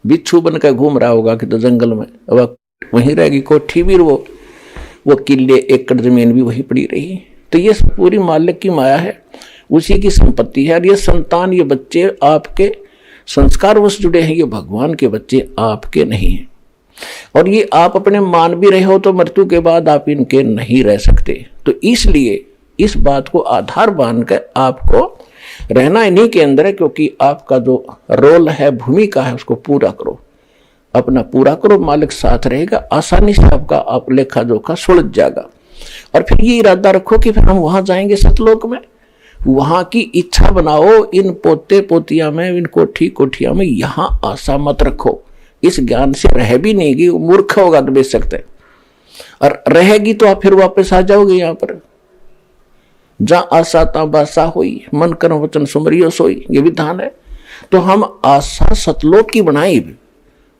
बिच्छू बन कर घूम रहा होगा कि तो जंगल में, अब वहीं रहेगी कोठी भी, वो किले एकड़ जमीन भी वही पड़ी रही। तो ये पूरी मालिक की माया है, उसी की संपत्ति है। और ये संतान, ये बच्चे आपके संस्कारवश जुड़े हैं, ये भगवान के बच्चे आपके नहीं हैं। और ये आप अपने मान भी रहे हो तो मृत्यु के बाद आप इनके नहीं रह सकते। तो इसलिए इस बात को आधार बांधकर आपको रहना इन्हीं के अंदर है, क्योंकि आपका जो रोल है, भूमिका है, उसको पूरा करो, अपना पूरा करो, मालिक साथ रहेगा, आसानी से आपका आप लेखा जोखा सुलझ जाएगा। और फिर ये इरादा रखो कि फिर हम वहां जाएंगे सतलोक में। वहां की इच्छा बनाओ, इन पोते पोतिया में, इन कोठी कोठिया में यहां आशा मत रखो। इस ज्ञान से रह भी नहीं गई, मूर्ख होगा तो बेच सकते, और रहेगी तो आप फिर वापस आ जाओगे यहाँ पर। जहां आशा ता बासा होई, मन कर्म वचन सुमरियो सोई, ये विधान है। तो हम आशा सतलोक की बनाई,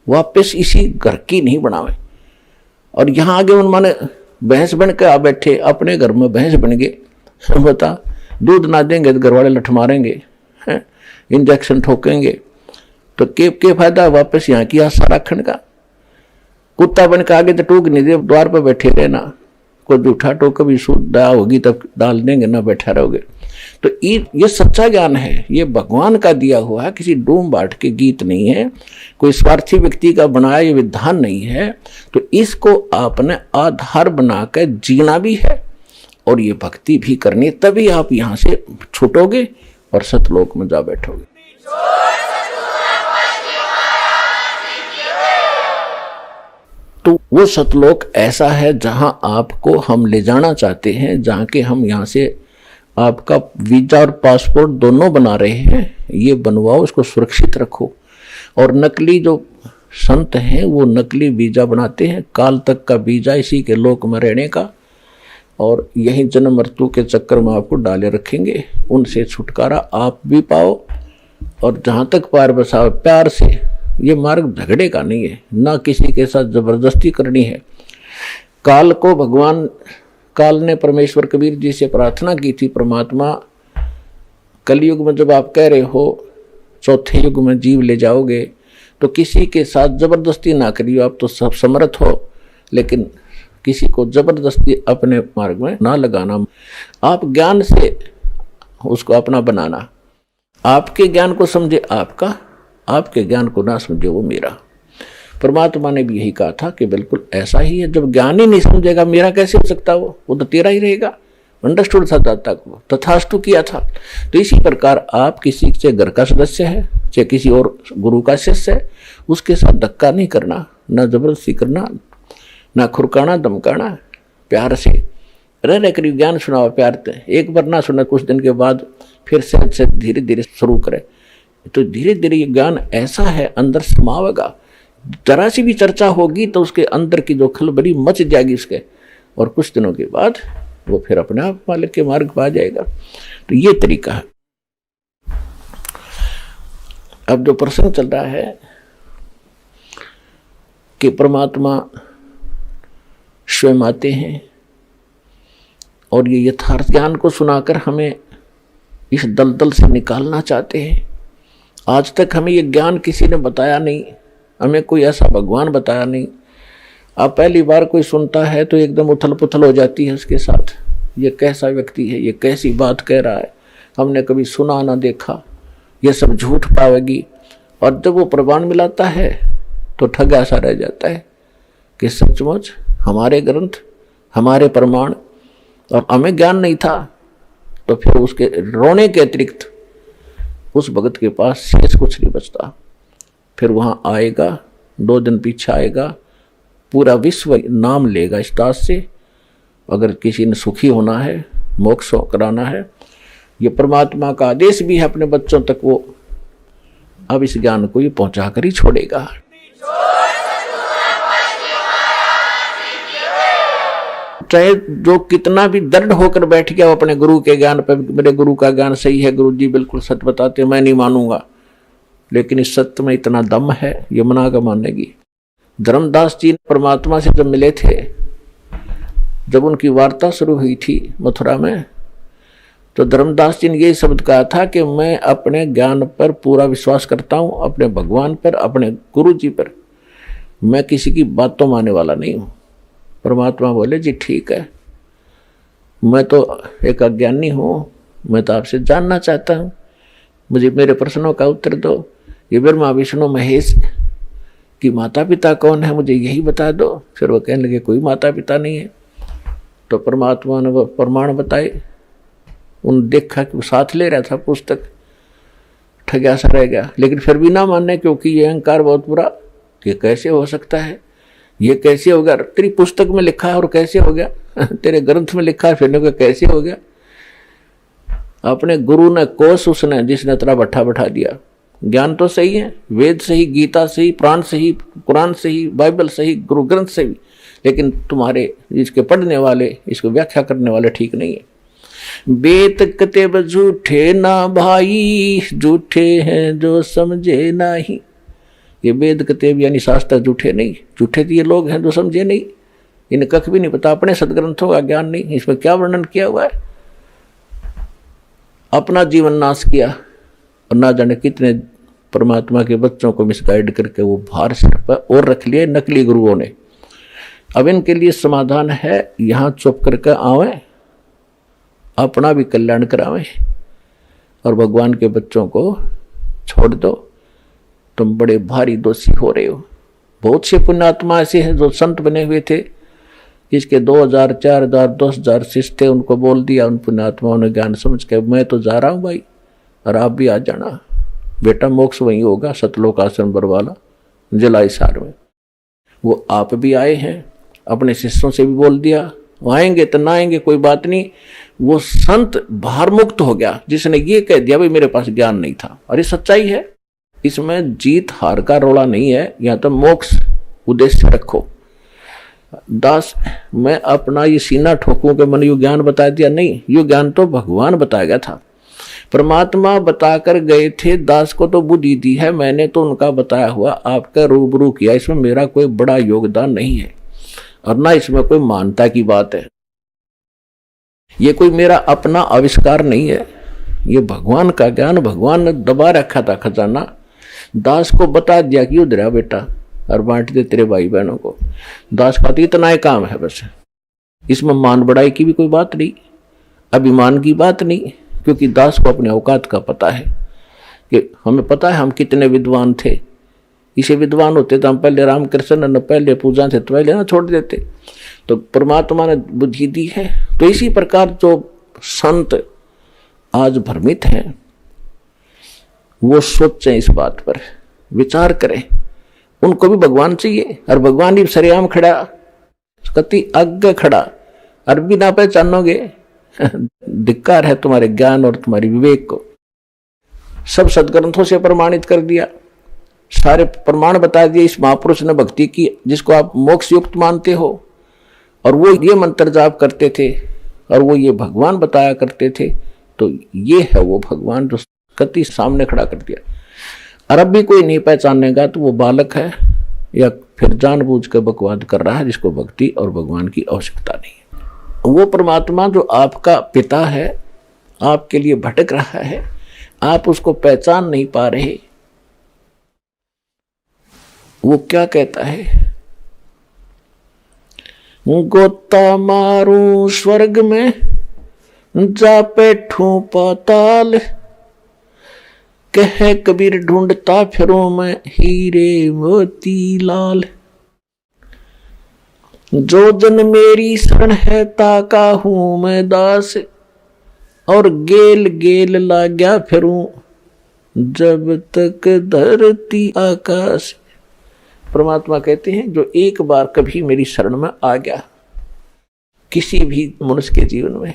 वापस इसी घर की नहीं बनावे। और यहां आगे उन्होंने भैंस बन के आ बैठे, अपने घर में भैंस बन गए। बता, दूध ना देंगे तो घर वाले लठ मारेंगे, इंजेक्शन ठोकेंगे, तो के फायदा वापस यहाँ की आशा रखने का। कुत्ता बन के आगे तो टूक नहीं दे, द्वार पर बैठे रहना, कोई जूठा टोक भी शुद्ध होगी तब डाल देंगे, ना बैठा रहोगे। तो ये सच्चा ज्ञान है, ये भगवान का दिया हुआ है, किसी डूम बाट के गीत नहीं है, कोई स्वार्थी व्यक्ति का बनाया ये विधान नहीं है। तो इसको आपने आधार बनाकर जीना भी है और ये भक्ति भी करनी, तभी आप यहां से छूटोगे और सतलोक में जा बैठोगे। तो वो सतलोक ऐसा है जहां आपको हम ले जाना चाहते हैं, जहां के हम यहां से आपका वीजा और पासपोर्ट दोनों बना रहे हैं। ये बनवाओ, इसको सुरक्षित रखो। और नकली जो संत हैं वो नकली वीजा बनाते हैं, काल तक का वीजा इसी के लोक में रहने का, और यही जन्म मृत्यु के चक्कर में आपको डाले रखेंगे। उनसे छुटकारा आप भी पाओ, और जहां तक पार बसाओ प्यार से। ये मार्ग झगड़े का नहीं है, ना किसी के साथ जबरदस्ती करनी है। काल को भगवान, काल ने परमेश्वर कबीर जी से प्रार्थना की थी, परमात्मा कलयुग में जब आप कह रहे हो चौथे युग में जीव ले जाओगे, तो किसी के साथ जबरदस्ती ना करियो। आप तो सब समर्थ हो, लेकिन किसी को जबरदस्ती अपने मार्ग में ना लगाना। आप ज्ञान से उसको अपना बनाना। आपके ज्ञान को समझे आपका, आपके ज्ञान को ना समझे वो मेरा। परमात्मा ने भी यही कहा था कि बिल्कुल ऐसा ही है। जब ज्ञान ही नहीं समझेगा मेरा कैसे हो सकता, वो तो तेरा ही रहेगा। अंडरस्टूड था तक वो तथास्तु किया था। तो इसी प्रकार आप किसी से घर का सदस्य है, चाहे किसी और गुरु का शिष्य है, उसके साथ धक्का नहीं करना, ना जबरदस्ती करना, ना खुरकाना धमकाना। प्यार से रह कर ज्ञान सुनाओ प्यार से। एक बार ना सुना, कुछ दिन के बाद फिर से धीरे धीरे शुरू करे। तो धीरे धीरे ये ज्ञान ऐसा है अंदर समावेगा। जरा सी भी चर्चा होगी तो उसके अंदर की जो खलबली मच जाएगी उसके, और कुछ दिनों के बाद वो फिर अपने आप मालिक के मार्ग पर आ जाएगा। तो ये तरीका है। अब जो प्रसंग चल रहा है कि परमात्मा स्वयं आते हैं और ये यथार्थ ज्ञान को सुनाकर हमें इस दलदल से निकालना चाहते हैं। आज तक हमें ये ज्ञान किसी ने बताया नहीं, हमें कोई ऐसा भगवान बताया नहीं। अब पहली बार कोई सुनता है तो एकदम उथल पुथल हो जाती है उसके साथ। ये कैसा व्यक्ति है, ये कैसी बात कह रहा है, हमने कभी सुना ना देखा, ये सब झूठ पावेगी। और जब वो प्रमाण मिलाता है तो ठगा सा रह जाता है कि सचमुच हमारे ग्रंथ, हमारे प्रमाण, और हमें ज्ञान नहीं था। तो फिर उसके रोने के अतिरिक्त उस भगत के पास शेष कुछ नहीं बचता। फिर वहाँ आएगा, 2 दिन पीछे आएगा, पूरा विश्व नाम लेगा इस दास से। अगर किसी ने सुखी होना है, मोक्ष कराना है, ये परमात्मा का आदेश भी है अपने बच्चों तक, वो अब इस ज्ञान को ये पहुंचा कर ही छोड़ेगा। चाहे जो कितना भी दृढ़ होकर बैठ गया अपने गुरु के ज्ञान पर, मेरे गुरु का ज्ञान सही है, गुरु जी बिल्कुल सच बताते, मैं नहीं मानूंगा, लेकिन इस सत्य में इतना दम है यमुना का मानेगी। धर्मदास जी परमात्मा से जब मिले थे, जब उनकी वार्ता शुरू हुई थी मथुरा में, तो धर्मदास जी ने यही शब्द कहा था कि मैं अपने ज्ञान पर पूरा विश्वास करता हूँ, अपने भगवान पर, अपने गुरु जी पर, मैं किसी की बात तो मानने वाला नहीं हूँ। परमात्मा बोले जी ठीक है, मैं तो एक अज्ञानी हूँ, मैं तो आपसे जानना चाहता हूँ, मुझे मेरे प्रश्नों का उत्तर दो। ये ब्रह्मा विष्णु महेश की माता पिता कौन है, मुझे यही बता दो। फिर वो कहने लगे कोई माता पिता नहीं है। तो परमात्मा ने वो प्रमाण बताए। उन देखा कि वो साथ ले रहा था पुस्तक, ठगा सा रह गया, लेकिन फिर भी ना मानने, क्योंकि ये अहंकार बहुत बुरा कि कैसे हो सकता है, ये कैसे होगा, तेरी पुस्तक में लिखा है और कैसे हो गया। तेरे ग्रंथ में लिखा है, फिर कैसे हो गया? अपने गुरु ने कोस उसने जिसने तेरा भट्ठा बैठा दिया। ज्ञान तो सही है, वेद सही, गीता सही, प्राण सही, कुरान सही, बाइबल सही, गुरु ग्रंथ सही, लेकिन तुम्हारे इसके पढ़ने वाले, इसको व्याख्या करने वाले ठीक नहीं है। बेत कतेब झूठे ना भाई, झूठे हैं जो समझे नहीं। ये वेद कतेब यानी शास्त्र झूठे नहीं, झूठे तो ये लोग हैं जो समझे नहीं, इन्हें कख भी नहीं पता, अपने सदग्रंथों का ज्ञान नहीं। इसमें क्या वर्णन किया हुआ है? अपना जीवन नाश किया और ना जाने कितने परमात्मा के बच्चों को मिसगाइड करके वो भार सिर पर और रख लिए नकली गुरुओं ने। अब इनके लिए समाधान है, यहाँ चुप करके आवे, अपना भी कल्याण करावें और भगवान के बच्चों को छोड़ दो। तुम बड़े भारी दोषी हो रहे हो। बहुत से पुण्यात्मा ऐसे हैं जो संत बने हुए थे, जिसके 2000, 4000, 10,000 शिष्य थे, उनको बोल दिया उन पुण्यात्माओं ने ज्ञान समझ के, मैं तो जा रहा हूँ भाई और आप भी आ जाना, बेटा मोक्ष वहीं होगा, सतलोक आश्रम बरवाला जलाई सार में। वो आप भी आए हैं, अपने शिष्यों से भी बोल दिया, वो आएंगे तो ना आएंगे कोई बात नहीं। वो संत भार मुक्त हो गया जिसने ये कह दिया भाई मेरे पास ज्ञान नहीं था। और ये सच्चाई है, इसमें जीत हार का रोड़ा नहीं है, या तो मोक्ष उद्देश्य रखो। दास मैं अपना ये सीना ठोकूं के मन यू ज्ञान बता दिया, नहीं, यू ज्ञान तो भगवान बताया गया था, परमात्मा बताकर गए थे। दास को तो बुद्धि दी है, मैंने तो उनका बताया हुआ आपका रूबरू किया, इसमें मेरा कोई बड़ा योगदान नहीं है और ना इसमें कोई मानता की बात है। ये कोई मेरा अपना आविष्कार नहीं है, ये भगवान का ज्ञान भगवान ने दबा रखा था खजाना। दास को बता दिया कि उधर बेटा और बांट दे तेरे भाई बहनों को। दास का तो इतना ही काम है बस, इसमें मान बढ़ाई की भी कोई बात नहीं, अभिमान की बात नहीं, क्योंकि दास को अपने औकात का पता है कि हमें पता है हम कितने विद्वान थे। इसे विद्वान होते तो हम पहले रामकृष्ण न पहले पूजा थे तो पहले ना छोड़ देते। तो परमात्मा ने बुद्धि दी है। तो इसी प्रकार जो संत आज भ्रमित हैं वो सोचें, इस बात पर विचार करें। उनको भी भगवान चाहिए और भगवान ही सरेआम खड़ा, कति आगे खड़ा और भी ना पहचानोगे, धिक्कार है तुम्हारे ज्ञान और तुम्हारी विवेक को। सब सदग्रंथों से प्रमाणित कर दिया, सारे प्रमाण बता दिए इस महापुरुष ने भक्ति की जिसको आप मोक्ष युक्त मानते हो, और वो ये मंत्र जाप करते थे और वो ये भगवान बताया करते थे। तो ये है वो भगवान जो कति सामने खड़ा कर दिया। और अब भी कोई नहीं पहचानेगा तो वो बालक है या फिर जानबूझ कर बकवाद कर रहा है जिसको भक्ति और भगवान की आवश्यकता नहीं है। वो परमात्मा जो आपका पिता है आपके लिए भटक रहा है, आप उसको पहचान नहीं पा रहे। वो क्या कहता है, गोता मारू स्वर्ग में जा बैठूं पाताल, कह कबीर ढूंढता फिरूं मैं हीरे मोती लाल। जो जन मेरी शरण है ताका हूं मैं दास, और गेल गेल लाग्या फिरूं जब तक धरती आकाश। परमात्मा कहते हैं जो एक बार कभी मेरी शरण में आ गया किसी भी मनुष्य के जीवन में,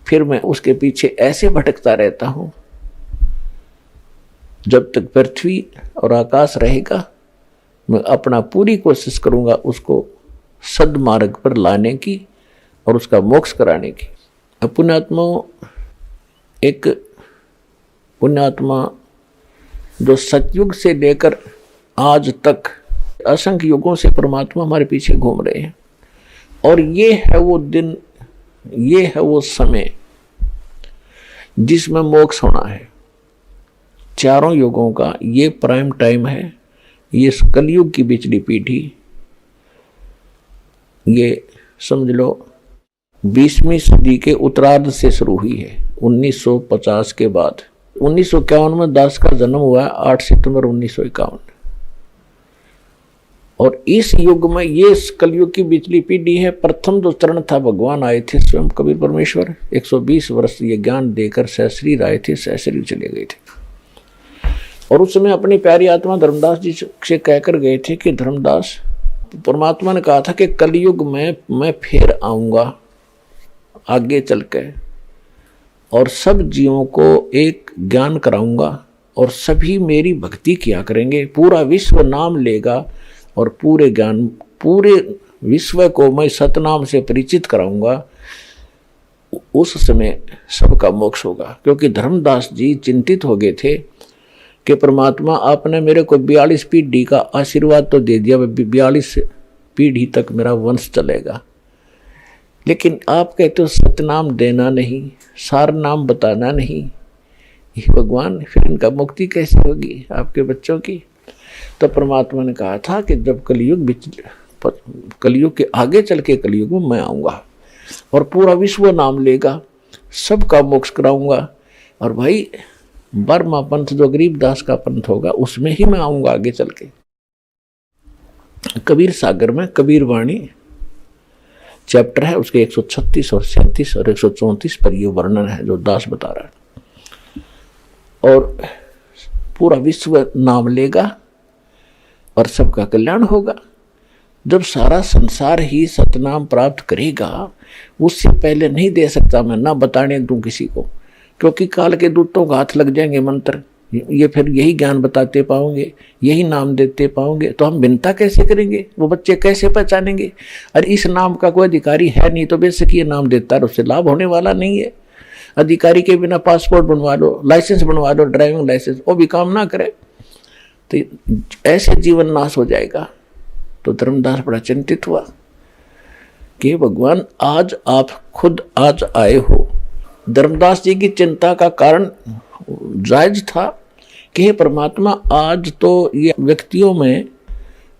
फिर मैं उसके पीछे ऐसे भटकता रहता हूं जब तक पृथ्वी और आकाश रहेगा। मैं अपना पूरी कोशिश करूंगा उसको सद्मार्ग पर लाने की और उसका मोक्ष कराने की। पुण्यात्माओं, एक पुण्यात्मा जो सतयुग से लेकर आज तक असंख्य युगों से परमात्मा हमारे पीछे घूम रहे हैं, और ये है वो दिन, ये है वो समय जिसमें मोक्ष होना है। चारों युगों का ये प्राइम टाइम है। ये कलयुग की बिचली पीढ़ी, ये समझ लो 20वीं सदी के उत्तरार्ध से शुरू हुई है। 1950 के बाद 1951 में दास का जन्म हुआ, 8 सितंबर 1951। और इस युग में ये कलयुग की बिचली पीढ़ी है। प्रथम जो चरण था, भगवान आए थे स्वयं कबीर परमेश्वर, 120 वर्ष ये ज्ञान देकर सहशरीर आए थे, सहशरीर चले गए थे। और उस समय अपनी प्यारी आत्मा धर्मदास जी से कहकर गए थे कि धर्मदास परमात्मा ने कहा था कि कलयुग में मैं फिर आऊंगा आगे चल के, और सब जीवों को एक ज्ञान कराऊंगा और सभी मेरी भक्ति किया करेंगे, पूरा विश्व नाम लेगा और पूरे ज्ञान, पूरे विश्व को मैं सतनाम से परिचित कराऊंगा। उस समय सबका मोक्ष होगा। क्योंकि धर्मदास जी चिंतित हो गए थे कि परमात्मा आपने मेरे को 42 पीढ़ी का आशीर्वाद तो दे दिया, 42 पीढ़ी तक मेरा वंश चलेगा, लेकिन आप कहते हो सतनाम देना नहीं, सार नाम बताना नहीं। ये भगवान, फिर इनका मुक्ति कैसे होगी आपके बच्चों की? तो परमात्मा ने कहा था कि जब कलयुग के आगे चल के कलयुग में मैं आऊँगा और पूरा विश्व नाम लेगा, सबका मोक्ष कराऊंगा। और भाई 12वां पंथ जो गरीबदास का पंथ होगा उसमें ही मैं आऊँगा आगे चल के। कबीर सागर में कबीर वाणी चैप्टर है, उसके 136 और 37 और 134 पर ये वर्णन है जो दास बता रहा है। और पूरा विश्व नाम लेगा और सबका कल्याण होगा। जब सारा संसार ही सतनाम प्राप्त करेगा, उससे पहले नहीं दे सकता मैं, ना बताने दूं किसी को, क्योंकि काल के दूतों का हाथ लग जाएंगे मंत्र, ये फिर यही ज्ञान बताते पाओगे, यही नाम देते पाओगे, तो हम भिन्नता कैसे करेंगे? वो बच्चे कैसे पहचानेंगे? अरे इस नाम का कोई अधिकारी है नहीं तो बेशक ये नाम देता है, उससे लाभ होने वाला नहीं है। अधिकारी के बिना पासपोर्ट बनवा लो, लाइसेंस बनवा लो, ड्राइविंग लाइसेंस, वो भी काम ना करे तो ऐसे जीवन नाश हो जाएगा। तो धर्मदास बड़ा चिंतित हुआ कि भगवान आज आप खुद आज आए हो। धर्मदास जी की चिंता का कारण जायज था कि हे परमात्मा, आज तो ये व्यक्तियों में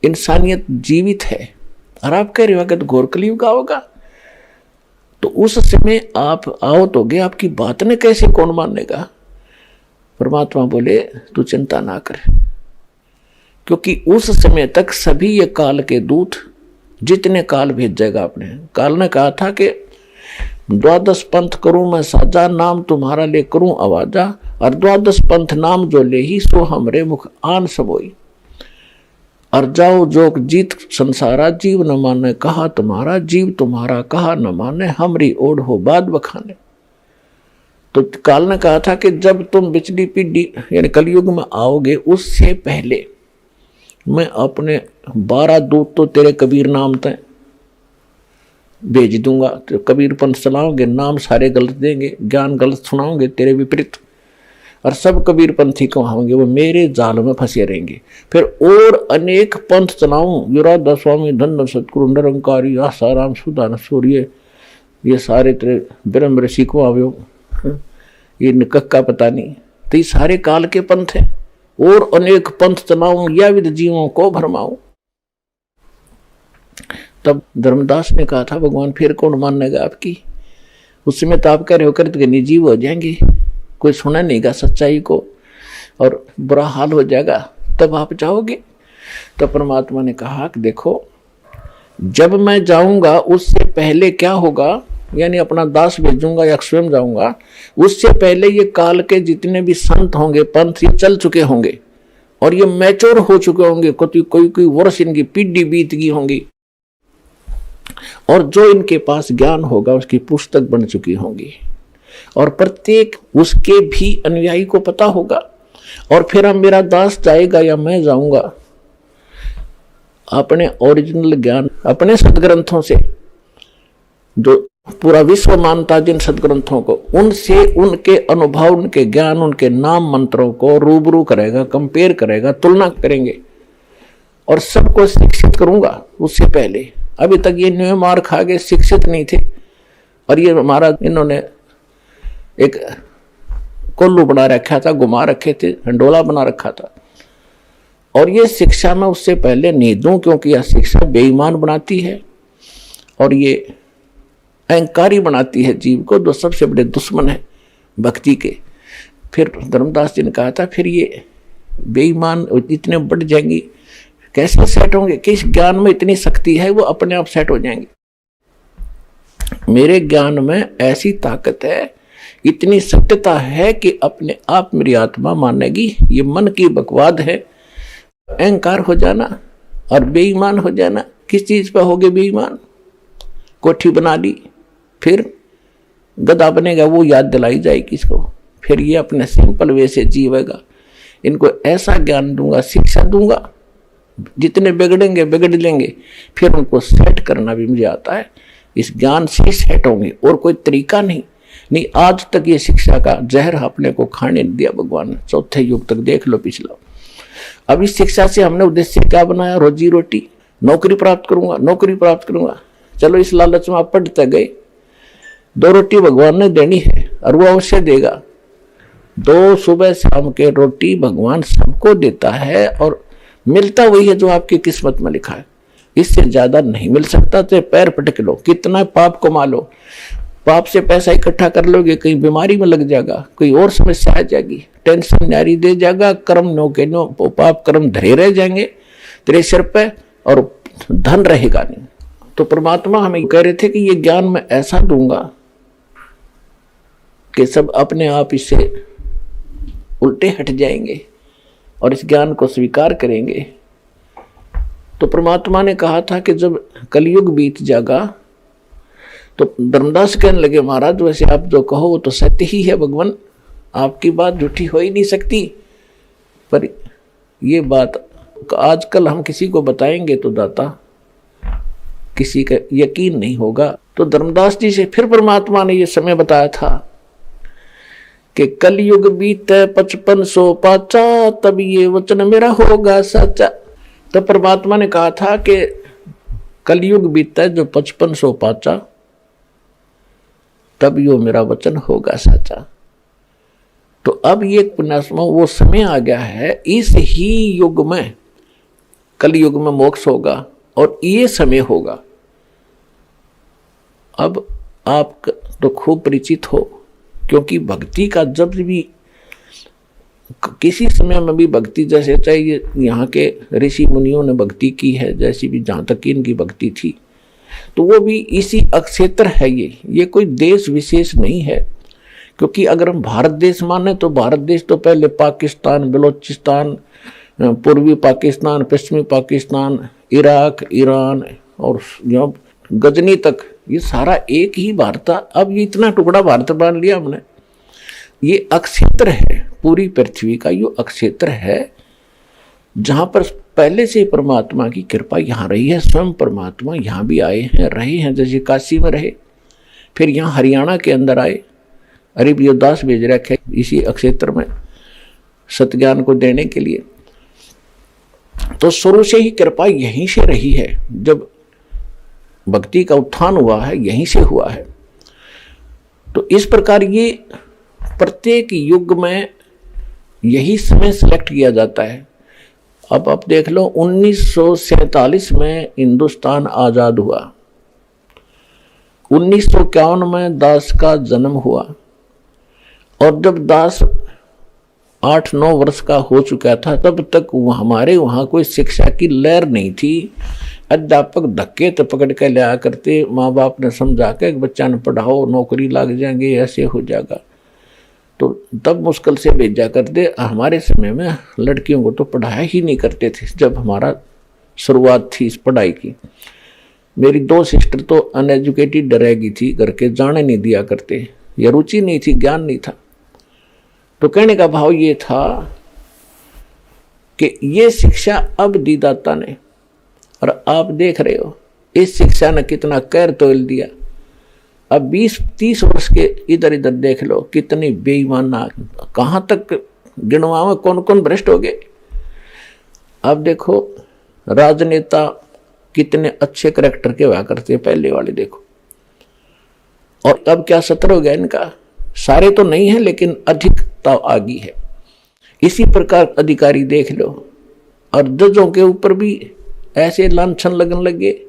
इंसानियत जीवित है और आप कह रहे हो कि तो घोर कलयुग होगा, तो उस समय आप आओ तो गए, आपकी बात ने कैसे कौन मानेगा? परमात्मा बोले तू चिंता ना कर, क्योंकि उस समय तक सभी ये काल के दूत जितने काल भेजेगा आपने, काल ने कहा था कि 12 पंथ करूं मैं साजा, नाम तुम्हारा ले करूं आवाजा, और 12 पंथ नाम जो ले ही सो हमरे मुख आन सबोई, और जाओ जोग जीत संसारा, जीव न माने कहा तुम्हारा, जीव तुम्हारा कहा न माने, हमरी ओढ़ हो बाद बखाने। तो काल ने कहा था कि जब तुम बिचली पीढ़ी यानी कलयुग में आओगे, उससे पहले मैं अपने 12 दूत तो तेरे कबीर नाम तय भेज दूंगा, तो कबीर पंथ चलाओगे, नाम सारे गलत देंगे, ज्ञान गलत सुनाओगे तेरे विपरीत, और सब कबीर पंथी को होंगे, वो मेरे जाल में फंसे रहेंगे। फिर और अनेक पंथ चलाऊं, युराधा स्वामी, धन सतगुरु, निरंकारी, आसाराम, सुदान सूर्य, ये सारे तेरे ब्रह्म ऋषि को आवो, ये निकक का पता नहीं, तो ये सारे काल के पंथ हैं। और अनेक पंथ चलाऊं या विद जीवों को भरमाऊं। तब धर्मदास ने कहा था भगवान फिर कौन मानेगा आपकी? उस समय तो आप कह रहे हो करते निर्जीव हो जाएंगे, कोई सुना नहींगा सच्चाई को और बुरा हाल हो जाएगा, तब आप जाओगे। तो परमात्मा ने कहा कि देखो, जब मैं जाऊंगा उससे पहले क्या होगा, यानी अपना दास भेजूंगा या स्वयं जाऊंगा, उससे पहले ये काल के जितने भी संत होंगे, पंथ, ये चल चुके होंगे और ये मैच्योर हो चुके होंगे, कोई वर्ष इनकी पीढ़ी बीत गई होंगी, और जो इनके पास ज्ञान होगा उसकी पुस्तक बन चुकी होंगी, और प्रत्येक उसके भी अनुयायी को पता होगा। और फिर हम मेरा दास जाएगा या मैं जाऊंगा, अपने ओरिजिनल ज्ञान, अपने सदग्रंथों से, जो पूरा विश्व मानता जिन सदग्रंथों को, उनसे उनके अनुभव, उनके ज्ञान, उनके नाम मंत्रों को रूबरू करेगा, कंपेयर करेगा, तुलना करेंगे, और सबको शिक्षित करूंगा। उससे पहले अभी तक ये न्यू मार खा के शिक्षित नहीं थे, और ये हमारा इन्होंने एक कोल्लू बना रखा था, घुमा रखे थे, हंडोला बना रखा था, और ये शिक्षा में उससे पहले नहीं दूं, क्योंकि यह शिक्षा बेईमान बनाती है और ये अहंकारी बनाती है जीव को, जो सबसे बड़े दुश्मन है भक्ति के। फिर धर्मदास जी ने कहा था फिर ये बेईमान इतने बढ़ जाएंगी, कैसे सेट होंगे? किस ज्ञान में इतनी शक्ति है, वो अपने आप सेट हो जाएंगे। मेरे ज्ञान में ऐसी ताकत है, इतनी सत्यता है कि अपने आप मेरी आत्मा मानेगी। ये मन की बकवाद है। अहंकार हो जाना और बेईमान हो जाना किस चीज पर हो गए बेईमान? कोठी बना ली, फिर गधा बनेगा, वो याद दिलाई जाएगी इसको, फिर ये अपने सिंपल वे से जीवेगा। इनको ऐसा ज्ञान दूंगा, शिक्षा दूंगा, जितने बिगड़ेंगे बिगड़ लेंगे, फिर उनको सेट करना भी मुझे आता है। इस ज्ञान से सेट होंगे, और कोई तरीका नहीं। आज तक ये शिक्षा का जहर अपने को खाने दिया भगवान ने, चौथे युग तक देख लो पिछला। अब इस शिक्षा से हमने उद्देश्य क्या बनाया? रोजी रोटी, नौकरी प्राप्त करूंगा, नौकरी प्राप्त करूंगा। चलो इस लालच में आप पढ़ते गए, 2 रोटी भगवान ने देनी है और वो अवश्य देगा। 2 सुबह शाम के रोटी भगवान सबको देता है, और मिलता वही है जो आपकी किस्मत में लिखा है। इससे ज्यादा नहीं मिल सकता। तो पैर पटक लो, कितना पाप कमा लो, पाप से पैसा इकट्ठा कर लोगे, कहीं बीमारी में लग जाएगा, कोई और समस्या आ जाएगी, टेंशन जारी दे जाएगा, कर्म नो के नो पाप कर्म धरे रह जाएंगे तेरे सिर पे, और धन रहेगा नहीं। तो परमात्मा हमें कह रहे थे कि ये ज्ञान मैं ऐसा दूंगा कि सब अपने आप इससे उल्टे हट जाएंगे और इस ज्ञान को स्वीकार करेंगे। तो परमात्मा ने कहा था कि जब कलयुग बीत जाएगा तो धर्मदास कहने लगे, महाराज वैसे आप जो कहो वो तो सत्य ही है भगवान, आपकी बात झूठी हो ही नहीं सकती, पर ये बात आजकल हम किसी को बताएंगे तो दाता किसी का यकीन नहीं होगा। तो धर्मदास जी से फिर परमात्मा ने ये समय बताया था कि कलयुग बीते 5500 पाचा, तब ये वचन मेरा होगा सच्चा। तो परमात्मा ने कहा था कि कलयुग बीता जो 5500 पाचा, तब यो मेरा वचन होगा सच्चा। तो अब ये पुण्यात्मा वो समय आ गया है, इस ही युग में, कलयुग में मोक्ष होगा और ये समय होगा। अब आप तो खूब परिचित हो, क्योंकि भक्ति का जब भी किसी समय में भी भक्ति, जैसे चाहे यहाँ के ऋषि मुनियों ने भक्ति की है, जैसी भी जहाँ तक इनकी भक्ति थी, तो वो भी इसी अक्षेत्र है। ये कोई देश विशेष नहीं है, क्योंकि अगर हम भारत देश माने तो भारत देश तो पहले पाकिस्तान, बलोचिस्तान, पूर्वी पाकिस्तान, पश्चिमी पाकिस्तान, इराक, ईरान और गजनी तक, ये सारा एक ही भारत था। अब ये इतना टुकड़ा भारत मान लिया हमने। ये अक्षेत्र है, पूरी पृथ्वी का ये अक्षेत्र है, जहां पर पहले से परमात्मा की कृपा यहाँ रही है। स्वयं परमात्मा यहाँ भी आए हैं, रहे हैं, जैसे काशी में रहे, फिर यहाँ हरियाणा के अंदर आए, अरिब दास भेज रखे इसी अक्षेत्र में सतज्ञान को देने के लिए। तो शुरू से ही कृपा यहीं से रही है, जब भक्ति का उत्थान हुआ है यहीं से हुआ है। तो इस प्रकार ये प्रत्येक युग में यही समय सिलेक्ट किया जाता है। अब आप देख लो, 1947 में हिंदुस्तान आजाद हुआ, 1951 में दास का जन्म हुआ, और जब दास 8-9 वर्ष का हो चुका था तब तक हमारे वहाँ कोई शिक्षा की लहर नहीं थी। अध्यापक धक्के तो पकड़ के लिया करते, माँ बाप ने समझा के बच्चा ने पढ़ाओ, नौकरी लग जाएंगे, ऐसे हो जाएगा, तो तब मुश्किल से भेजा करते। हमारे समय में लड़कियों को तो पढ़ाया ही नहीं करते थे जब हमारा शुरुआत थी इस पढ़ाई की। मेरी 2 सिस्टर तो अनएजुकेटेड रहेगी थी, घर के जाने नहीं दिया करते, या रुचि नहीं थी, ज्ञान नहीं था। तो कहने का भाव ये था कि ये शिक्षा अब दी दाता ने, और आप देख रहे हो इस शिक्षा ने कितना कहर तोल दिया। अब 20-30 वर्ष के इधर इधर देख लो, कितनी बेईमाना, कहाँ तक गिनवा में कौन कौन भ्रष्ट हो गए। अब देखो राजनेता कितने अच्छे करैक्टर के हुआ करते पहले वाले, देखो, और अब क्या सतर हो गया इनका। सारे तो नहीं है लेकिन अधिकता आ गई है। इसी प्रकार अधिकारी देख लो, और जजों के ऊपर भी ऐसे लांछन लगन लगे।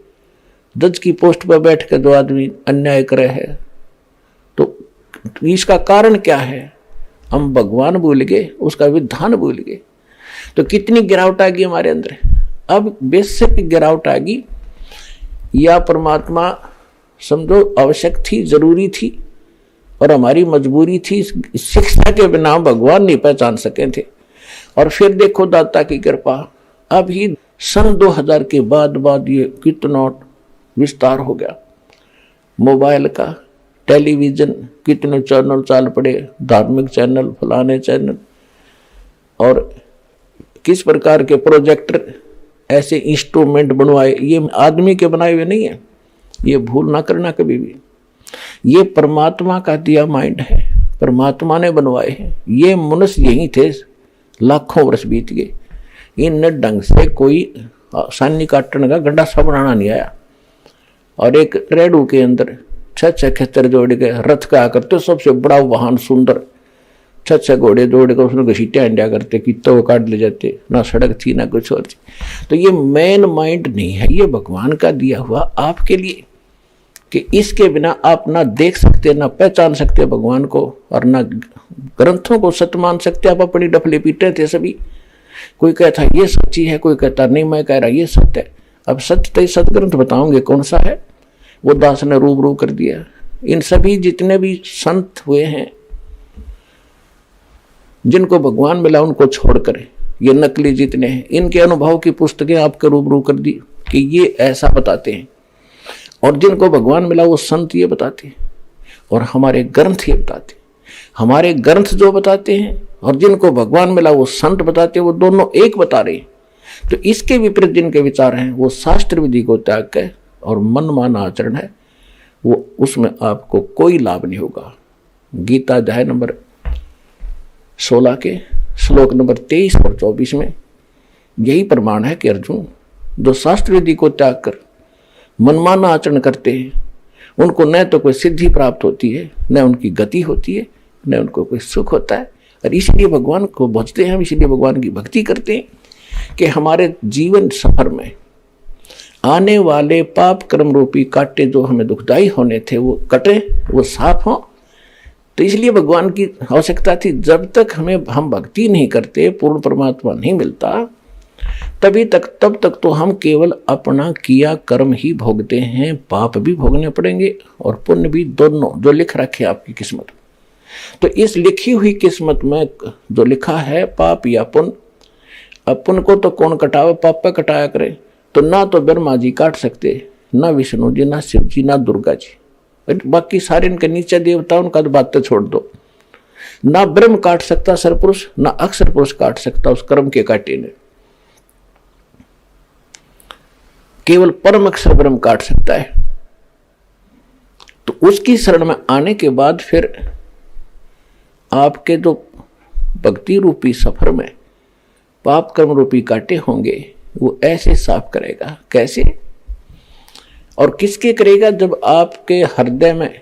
जज की पोस्ट पर बैठ कर 2 आदमी अन्याय करे है, तो इसका कारण क्या है? हम भगवान भूल गए, उसका विधान भूल गए। तो कितनी गिरावट आ गई हमारे अंदर। अब बेसिक गिरावट आ गई, या परमात्मा समझो आवश्यक थी, जरूरी थी, और हमारी मजबूरी थी। शिक्षा के बिना भगवान नहीं पहचान सके थे। और फिर देखो दाता की कृपा, अब ही सन 2000 के बाद ये कितना विस्तार हो गया मोबाइल का, टेलीविजन कितने चैनल चाल पड़े, धार्मिक चैनल, फलाने चैनल, और किस प्रकार के प्रोजेक्टर, ऐसे इंस्ट्रूमेंट बनवाए। ये आदमी के बनाए हुए नहीं है, ये भूल ना करना कभी भी। ये परमात्मा का दिया माइंड है, परमात्मा ने बनवाए हैं। ये मनुष्य यही थे, लाखों वर्ष बीत गए, इन ढंग से कोई सानी काटने का गड्ढा सा बनाना नहीं आया। और एक रेडू के अंदर 6 खेतर जोड़ के रथ का करते, सबसे बड़ा वाहन सुंदर 6 घोड़े जोड़ कर उसमें घसीटियाँ इंडिया करते कि तो काट ले जाते, ना सड़क थी ना कुछ और थी। तो ये मेन माइंड नहीं है, ये भगवान का दिया हुआ आपके लिए, कि इसके बिना आप ना देख सकते, ना पहचान सकते भगवान को, और ना ग्रंथों को सत्य मान सकते। आप अपनी डफले पीटे थे सभी, कोई कहता ये सच्ची है, कोई कहता नहीं मैं कह रहा ये सत्य है। अब सत्य तो सदग्रंथ बताओगे कौन सा है, वो दास ने रूबरू कर दिया। इन सभी जितने भी संत हुए हैं जिनको भगवान मिला, उनको छोड़कर ये नकली जितने हैं, इनके अनुभव की पुस्तकें आपके रूबरू कर दी कि ये ऐसा बताते हैं। और जिनको भगवान मिला वो संत ये बताते हैं, और हमारे ग्रंथ ये बताते हैं। हमारे ग्रंथ जो बताते हैं और जिनको भगवान मिला वो संत बताते हैं, वो दोनों एक बता रहे हैं। तो इसके विपरीत जिनके विचार हैं वो शास्त्र विधि को त्याग कर और मनमाना आचरण है, वो उसमें आपको कोई लाभ नहीं होगा। गीता अध्याय नंबर 16 के श्लोक नंबर 23 और 24 में यही प्रमाण है कि अर्जुन, जो शास्त्र विधि को त्याग कर मनमाना आचरण करते हैं, उनको न तो कोई सिद्धि प्राप्त होती है, न उनकी गति होती है, न उनको कोई सुख होता है। और इसलिए भगवान को भजते हैं, इसलिए भगवान की भक्ति करते हैं कि हमारे जीवन सफर में आने वाले पाप कर्म रूपी कांटे जो हमें दुखदाई होने थे वो कटे, वो साफ हों। तो इसलिए भगवान की आवश्यकता थी। जब तक हम भक्ति नहीं करते, पूर्ण परमात्मा नहीं मिलता, तब तक तो हम केवल अपना किया कर्म ही भोगते हैं। पाप भी भोगने पड़ेंगे और पुण्य भी, दोनों जो लिख रखे आपकी किस्मत। तो इस लिखी हुई किस्मत में जो लिखा है पाप या पुण्य, अब पुण्य को तो कौन कटावे, पाप पे कटाया करे। तो ना तो ब्रह्मा जी काट सकते, ना विष्णु जी, ना शिव जी, ना दुर्गा जी, बाकी सारे इनके नीचे देवता, उनका तो बातें छोड़ दो। ना ब्रह्म काट सकता सरपुरुष, ना अक्षर पुरुष काट सकता उस कर्म के कांटे ने, केवल परम अक्षर ब्रह्म काट सकता है। तो उसकी शरण में आने के बाद फिर आपके जो भक्ति रूपी सफर में पाप कर्म रूपी कांटे होंगे, वो ऐसे साफ करेगा। कैसे और किसके करेगा? जब आपके हृदय में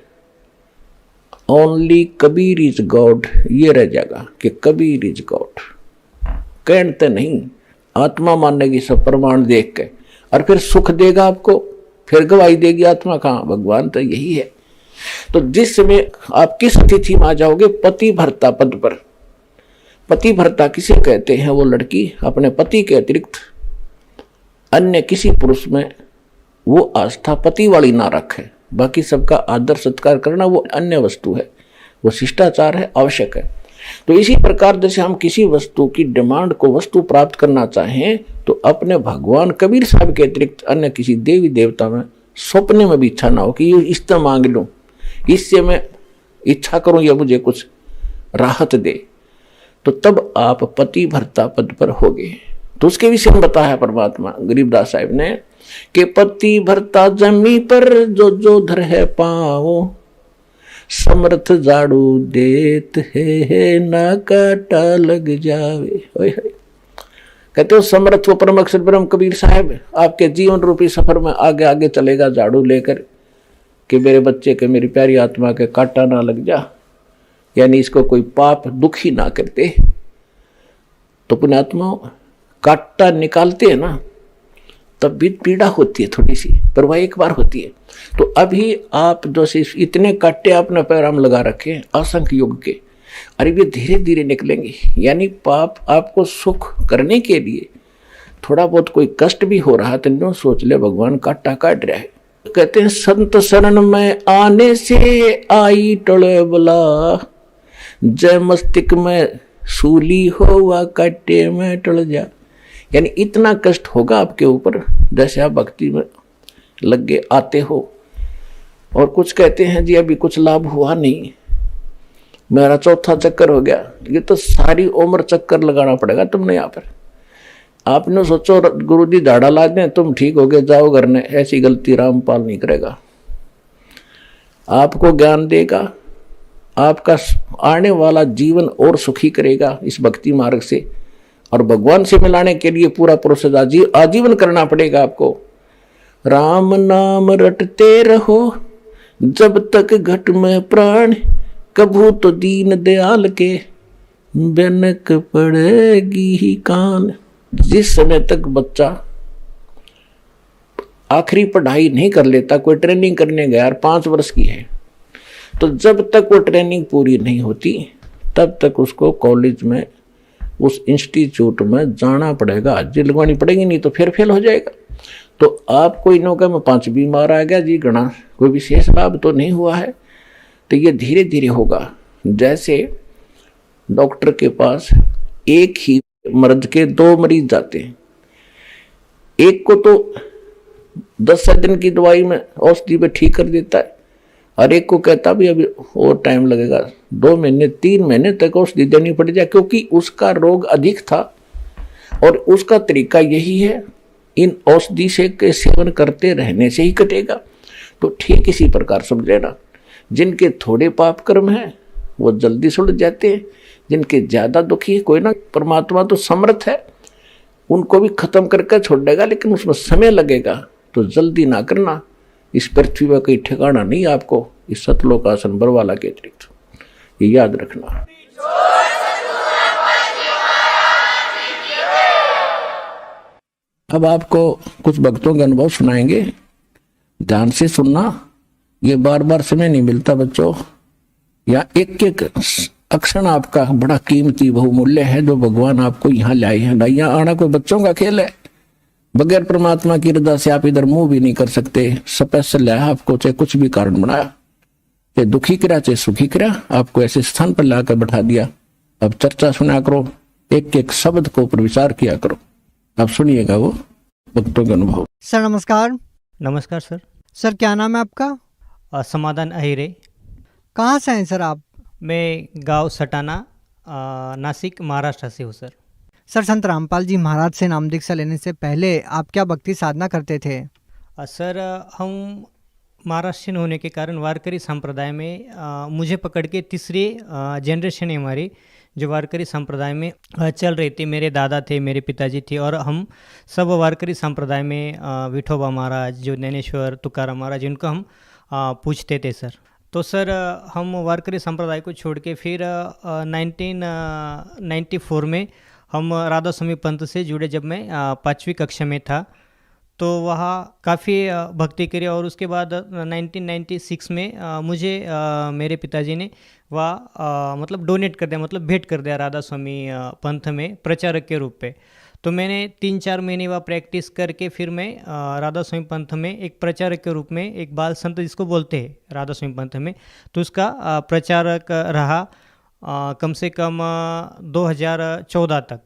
ओनली कबीर इज गॉड ये रह जाएगा कि कबीर इज गॉड, कहते नहीं, आत्मा मानेगी सब प्रमाण देख के, और फिर सुख देगा आपको, फिर गवाही देगी आत्मा। कहाँ? भगवान तो यही है। तो जिस समय आप किस स्थिति में आ जाओगे, पति भर्ता पद पर। पति भर्ता किसे कहते हैं? वो लड़की अपने पति के अतिरिक्त अन्य किसी पुरुष में वो आस्था पति वाली ना रखे, बाकी सबका आदर सत्कार करना वो अन्य वस्तु है, वो शिष्टाचार है, आवश्यक है। तो इसी प्रकार जैसे हम किसी वस्तु की डिमांड को वस्तु प्राप्त करना चाहें, तो अपने भगवान कबीर साहब के अतिरिक्त अन्य किसी देवी देवता में सपने में भी इच्छा ना हो कि ये इससे मांग लूं, इससे मैं इच्छा करूं या मुझे कुछ राहत दे। तो तब आप पति भर्ता पद पर होगे। तो उसके विषय में बताया परमात्मा गरीबदास साहिब ने कि पति भर्ता जमी पर जो जो धर है पाओ, समर्थ झाड़ू देत है ना काटा लग जावे। कहते हो समर्थ वो परम अक्षर ब्रह्म कबीर साहब आपके जीवन रूपी सफर में आगे आगे चलेगा झाड़ू लेकर कि मेरे बच्चे के, मेरी प्यारी आत्मा के काटा ना लग जा, यानी इसको कोई पाप दुखी ना करते। तो पुण्यात्मा काटा निकालते हैं ना, तब भी पीड़ा होती है थोड़ी सी, पर वह एक बार होती है। तो अभी आप जो इतने काटे आपने पैराम लगा रखे असंख्य युग के, अरे वे धीरे धीरे निकलेंगे। यानी पाप आपको सुख करने के लिए थोड़ा बहुत कोई कष्ट भी हो रहा है, तो सोच ले भगवान काटा काट रहा है। कहते हैं संत शरण में आने से आई टले बला, जय मस्तिष्क में सूली हो वा काटे में टल जा। यानी इतना कष्ट होगा आपके ऊपर जैसे आप भक्ति में लग गए आते हो, और कुछ कहते हैं जी अभी कुछ लाभ हुआ नहीं, मेरा चौथा चक्कर हो गया। ये तो सारी उम्र चक्कर लगाना पड़ेगा तुमने यहाँ पर। आपने सोचो गुरु जी झाड़ा ला दें तुम ठीक हो गए जाओ घर ने, ऐसी गलती रामपाल नहीं करेगा। आपको ज्ञान देगा, आपका आने वाला जीवन और सुखी करेगा इस भक्ति मार्ग से, और भगवान से मिलाने के लिए पूरा प्रोसेस आजीवन करना पड़ेगा आपको। राम नाम रटते रहो जब तक घट में प्राण, कभू तो दीन दयाल के बनक पड़ेगी ही कान। जिस समय तक बच्चा आखिरी पढ़ाई नहीं कर लेता, कोई ट्रेनिंग करने गया 5 वर्ष की है, तो जब तक वो ट्रेनिंग पूरी नहीं होती तब तक उसको कॉलेज में उस इंस्टीट्यूट में जाना पड़ेगा, हाजिरी लगवानी पड़ेगी, नहीं तो फिर फेल हो जाएगा। तो आपको इनों का में 5 बीमार आ गया जी, गणा कोई विशेष लाभ तो नहीं हुआ है। तो ये धीरे धीरे होगा। जैसे डॉक्टर के पास एक ही मर्ज के 2 मरीज जाते हैं, एक को तो 10 दिन की दवाई में औषधि पे ठीक कर देता है, और एक को कहता भी अभी और टाइम लगेगा, 2 महीने 3 महीने तक औषधि देनी पड़ जाए, क्योंकि उसका रोग अधिक था और उसका तरीका यही है, इन औषधि से के सेवन करते रहने से ही कटेगा। तो ठीक इसी प्रकार समझ लेना, जिनके थोड़े पाप कर्म हैं वो जल्दी सुलझ जाते हैं, जिनके ज्यादा दुखी है कोई ना, परमात्मा तो समर्थ है, उनको भी खत्म करके छोड़ देगा, लेकिन उसमें समय लगेगा। तो जल्दी ना करना, इस पृथ्वी पर कोई ठिकाना नहीं आपको इस सतलोक आसन बरवाला के अतिरिक्त, ये याद रखना। अब आपको कुछ भक्तों के अनुभव सुनाएंगे, ध्यान से सुनना, ये बार बार समय नहीं मिलता बच्चों, या एक एक अक्षण आपका बड़ा कीमती बहुमूल्य है जो भगवान आपको यहाँ लाए हैं। ना यहाँ आना कोई बच्चों का खेल है, बगैर परमात्मा की रजा से आप इधर मुंह भी नहीं कर सकते। स्पेशल लाया आपको, चाहे कुछ भी कारण बनाया, चाहे दुखी करा चाहे सुखी करा, आपको ऐसे स्थान पर लाकर बैठा दिया। अब चर्चा सुना करो, एक एक शब्द को ऊपर विचार किया करो। अब सुनिएगा वो भक्तों का अनुभव। सर नमस्कार। नमस्कार सर। सर क्या नाम है आपका? समाधान अहिरे। कहाँ से हैं सर आप? मैं गांव सटाना, नासिक, महाराष्ट्र से हूँ सर। सर संत रामपाल जी महाराज से नाम दीक्षा लेने से पहले आप क्या भक्ति साधना करते थे? सर हम महाराष्ट्रियन होने के कारण वारकरी संप्रदाय में मुझे पकड़ के तीसरी जनरेशन है हमारी जो वारकरी संप्रदाय में चल रही थी। मेरे दादा थे, मेरे पिताजी थे, और हम सब वारकरी संप्रदाय में विठोबा महाराज, जो ज्ञानेश्वर, तुकाराम महाराज, इनको हम पूछते थे सर। तो सर हम वारकरी संप्रदाय को छोड़ के फिर 1994 में हम राधा स्वामी पंथ से जुड़े। जब मैं 5वीं कक्षा में था तो वहाँ काफ़ी भक्ति करी, और उसके बाद 1996 में मुझे मेरे पिताजी ने वह मतलब डोनेट कर दिया, मतलब भेंट कर दिया राधा स्वामी पंथ में प्रचारक के रूप पे। तो मैंने 3-4 महीने वह प्रैक्टिस करके फिर मैं राधा स्वामी पंथ में एक प्रचारक के रूप में, एक बाल संत जिसको बोलते हैं राधा स्वामी पंथ में, तो उसका प्रचारक रहा कम से कम 2014 तक।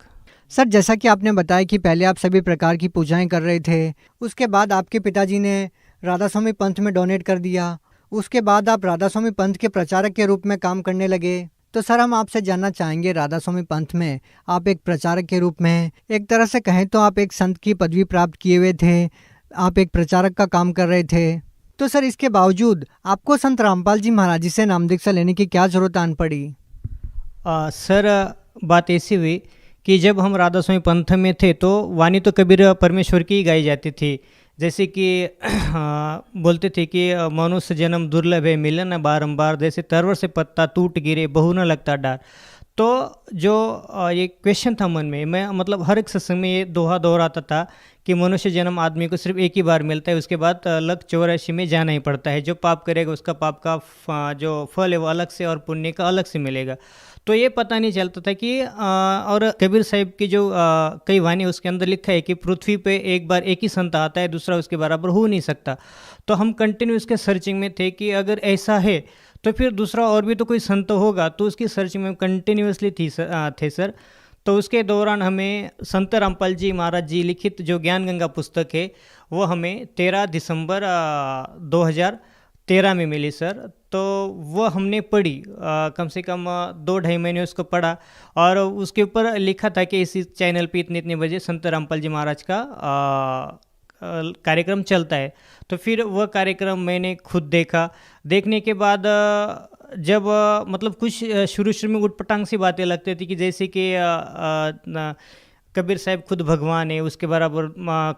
सर जैसा कि आपने बताया कि पहले आप सभी प्रकार की पूजाएं कर रहे थे, उसके बाद आपके पिताजी ने राधा स्वामी पंथ में डोनेट कर दिया, उसके बाद आप राधा स्वामी पंथ के प्रचारक के रूप में काम करने लगे। तो सर हम आपसे जानना चाहेंगे, राधा स्वामी पंथ में आप एक प्रचारक के रूप में, एक तरह से कहें तो आप एक संत की पदवी प्राप्त किए हुए थे, आप एक प्रचारक का काम कर रहे थे, तो सर इसके बावजूद आपको संत रामपाल जी महाराज जी से नाम दीक्षा लेने की क्या जरूरत आन पड़ी? सर बात ऐसी हुई कि जब हम राधा स्वामी पंथ में थे तो वाणी तो कबीर परमेश्वर की ही गाई जाती थी। जैसे कि बोलते थे कि मनुष्य जन्म दुर्लभ है, मिलन बारंबार, जैसे तरवर से पत्ता टूट गिरे, बहु न लगता डार। तो जो ये क्वेश्चन था मन में, मैं मतलब हर एक सत्संग में ये दोहा दोहराता था कि मनुष्य जन्म आदमी को सिर्फ एक ही बार मिलता है, उसके बाद लग 84 में जाना ही पड़ता है। जो पाप करेगा उसका पाप का जो फल है वो अलग से, और पुण्य का अलग से मिलेगा। तो ये पता नहीं चलता था कि और कबीर साहिब की जो कई वाणी उसके अंदर लिखा है कि पृथ्वी पे एक बार एक ही संत आता है, दूसरा उसके बराबर हो नहीं सकता। तो हम कंटिन्यू इसके सर्चिंग में थे कि अगर ऐसा है तो फिर दूसरा और भी तो कोई संत होगा, तो उसकी सर्चिंग में कंटिन्यूसली थे सर। तो उसके दौरान हमें संत रामपाल जी महाराज जी लिखित जो ज्ञान गंगा पुस्तक है वो हमें 13 दिसंबर 2013 में मिली सर। तो वो हमने पढ़ी, कम से कम 2-2.5 महीने उसको पढ़ा, और उसके ऊपर लिखा था कि इसी चैनल पे इतने इतने बजे संत रामपाल जी महाराज का कार्यक्रम चलता है। तो फिर वह कार्यक्रम मैंने खुद देखा। देखने के बाद जब मतलब कुछ शुरू शुरू में उटपटांग सी बातें लगती थी कि जैसे कि कबीर साहब खुद भगवान है, उसके बराबर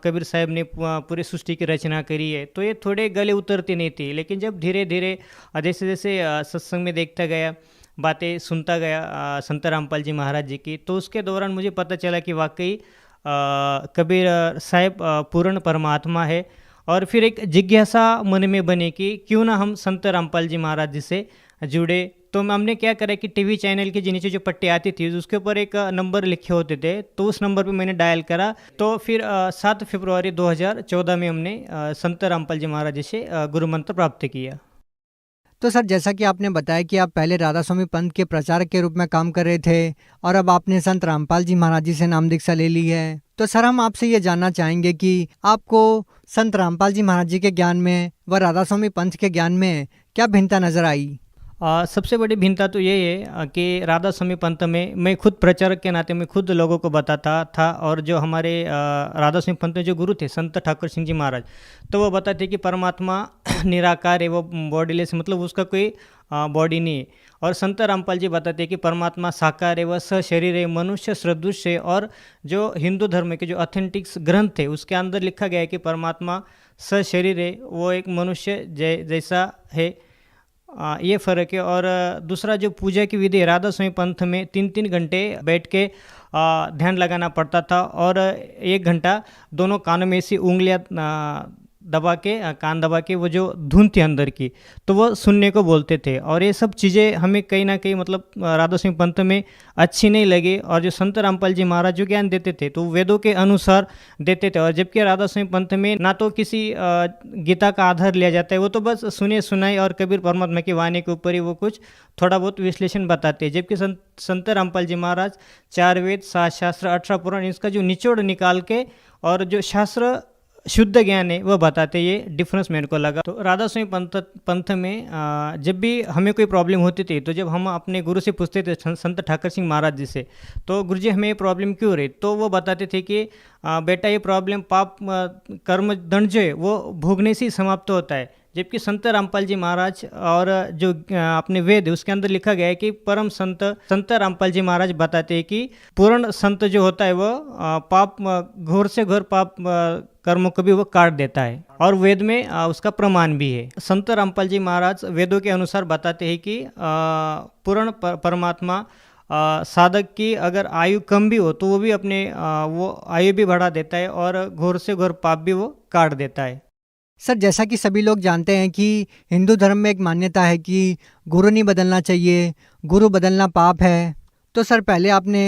कबीर साहब ने पूरे सृष्टि की रचना करी है, तो ये थोड़े गले उतरते नहीं थे। लेकिन जब धीरे धीरे जैसे जैसे सत्संग में देखता गया, बातें सुनता गया संत रामपाल जी महाराज जी की, तो उसके दौरान मुझे पता चला कि वाकई कबीर साहब पूर्ण परमात्मा है। और फिर एक जिज्ञासा मन में बने कि क्यों ना हम संत रामपाल जी महाराज जी से जुड़े। तो हमने क्या करा कि टीवी चैनल के नीचे जो पट्टी आती थी उसके ऊपर एक नंबर लिखे होते थे, तो उस नंबर पे मैंने डायल करा। तो फिर 7 फरवरी 2014 में हमने संत रामपाल जी महाराज जी से गुरु मंत्र प्राप्त किया। तो सर, जैसा कि आपने बताया कि आप पहले राधा स्वामी पंथ के प्रचारक के रूप में काम कर रहे थे और अब आपने संत रामपाल जी महाराज जी से नाम दीक्षा ले ली है, तो सर हम आपसे ये जानना चाहेंगे कि आपको संत रामपाल जी महाराज जी के ज्ञान में व राधा स्वामी पंथ के ज्ञान में क्या भिन्नता नजर आई? सबसे बड़ी भिन्नता तो ये है कि राधा स्वामी पंथ में मैं खुद प्रचारक के नाते मैं खुद लोगों को बताता था, और जो हमारे राधा स्वामी पंथ में जो गुरु थे संत ठाकुर सिंह जी महाराज, तो वो बताते कि परमात्मा निराकार है, वो बॉडीलेस, मतलब उसका कोई बॉडी नहीं है। और संत रामपाल जी बताते हैं कि परमात्मा साकार है, वह सशरीर है, मनुष्य सदृश है। और जो हिंदू धर्म के जो ऑथेंटिक्स ग्रंथ है उसके अंदर लिखा गया है कि परमात्मा सशरीर है, वो एक मनुष्य जैसा है। ये फ़र्क है। और दूसरा जो पूजा की विधि राधा स्वामी पंथ में 3-3 घंटे बैठ के ध्यान लगाना पड़ता था, और 1 घंटा दोनों कानों में ऐसी उंगलियां दबा के कान दबा के वो जो धुन थी अंदर की, तो वो सुनने को बोलते थे। और ये सब चीज़ें हमें कहीं ना कहीं मतलब राधा स्वामी पंथ में अच्छी नहीं लगी। और जो संत रामपाल जी महाराज जो ज्ञान देते थे तो वेदों के अनुसार देते थे, और जबकि राधा स्वामी पंथ में ना तो किसी गीता का आधार लिया जाता है, वो तो बस सुने सुनाई और कबीर परमात्मा की वाणी के ऊपर ही वो कुछ थोड़ा बहुत विश्लेषण बताते हैं। जबकि संत रामपाल जी महाराज 4 वेद 7 शास्त्र 18 पुराण, इसका जो निचोड़ निकाल के और जो शास्त्र शुद्ध ज्ञान है वह बताते, ये डिफरेंस मेरे को लगा। तो राधा स्वामी पंथ में जब भी हमें कोई प्रॉब्लम होती थी, तो जब हम अपने गुरु से पूछते थे संत ठाकुर सिंह महाराज जी से, तो गुरु जी हमें ये प्रॉब्लम क्यों रही, तो वो बताते थे कि बेटा ये प्रॉब्लम पाप कर्म दंड जो है वो भोगने से ही समाप्त होता है। जबकि संत रामपाल जी महाराज और जो अपने वेद है उसके अंदर लिखा गया है कि परम संत रामपाल जी महाराज बताते हैं कि पूर्ण संत जो होता है वो पाप घोर से घोर पाप कर्मों को भी वो काट देता है, और वेद में उसका प्रमाण भी है। संत रामपाल जी महाराज वेदों के अनुसार बताते हैं कि पूर्ण परमात्मा साधक की अगर आयु कम भी हो तो वो भी अपने वो आयु भी बढ़ा देता है, और घोर से घोर पाप भी वो काट देता है। सर, जैसा कि सभी लोग जानते हैं कि हिंदू धर्म में एक मान्यता है कि गुरु नहीं बदलना चाहिए, गुरु बदलना पाप है। तो सर, पहले आपने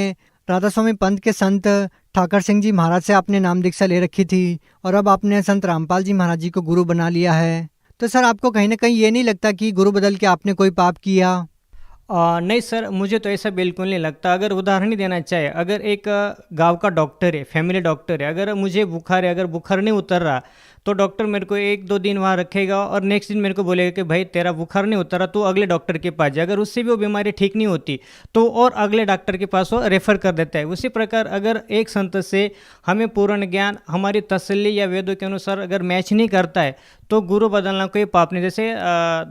राधा स्वामी पंथ के संत ठाकर सिंह जी महाराज से आपने नाम दीक्षा ले रखी थी, और अब आपने संत रामपाल जी महाराज जी को गुरु बना लिया है। तो सर, आपको कहीं ना कहीं ये नहीं लगता कि गुरु बदल के आपने कोई पाप किया? नहीं सर, मुझे तो ऐसा बिल्कुल नहीं लगता। अगर उदाहरण ही देना चाहे, अगर एक गांव का डॉक्टर है, फैमिली डॉक्टर है, अगर मुझे बुखार है, अगर बुखार नहीं उतर रहा तो डॉक्टर मेरे को 1-2 दिन वहाँ रखेगा, और नेक्स्ट दिन मेरे को बोलेगा कि भाई तेरा बुखार नहीं उतरा, तो अगले डॉक्टर के पास जा। अगर उससे भी वो बीमारी ठीक नहीं होती तो और अगले डॉक्टर के पास वो रेफ़र कर देता है। उसी प्रकार अगर एक संत से हमें पूर्ण ज्ञान हमारी तसल्ली या वेदों के अनुसार अगर मैच नहीं करता है तो गुरु बदलना कोई पाप नहीं। जैसे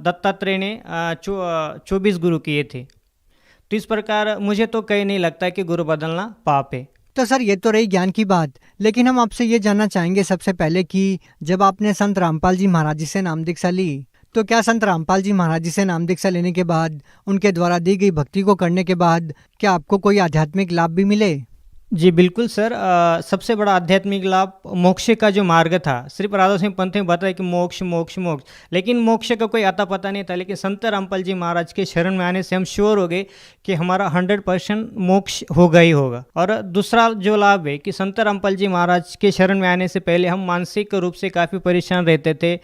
दत्तात्रेय ने 24 गुरु किए थे, तो इस प्रकार मुझे तो कहीं नहीं लगता कि गुरु बदलना पाप है। तो सर, ये तो रही ज्ञान की बात, लेकिन हम आपसे ये जानना चाहेंगे सबसे पहले कि जब आपने संत रामपाल जी महाराज जी से नाम दीक्षा ली, तो क्या संत रामपाल जी महाराज जी से नाम दीक्षा लेने के बाद, उनके द्वारा दी गई भक्ति को करने के बाद, क्या आपको कोई आध्यात्मिक लाभ भी मिले? जी बिल्कुल सर, सबसे बड़ा आध्यात्मिक लाभ मोक्ष का जो मार्ग था, सिर्फ राधा स्वामी पंथ में बताया कि मोक्ष मोक्ष मोक्ष, लेकिन मोक्ष का कोई अता पता नहीं था। लेकिन संत रामपाल जी महाराज के शरण में आने से हम श्योर हो गए कि हमारा 100% मोक्ष होगा ही होगा। और दूसरा जो लाभ है कि संत रामपाल जी महाराज के शरण में आने से पहले हम मानसिक रूप से काफ़ी परेशान रहते थे,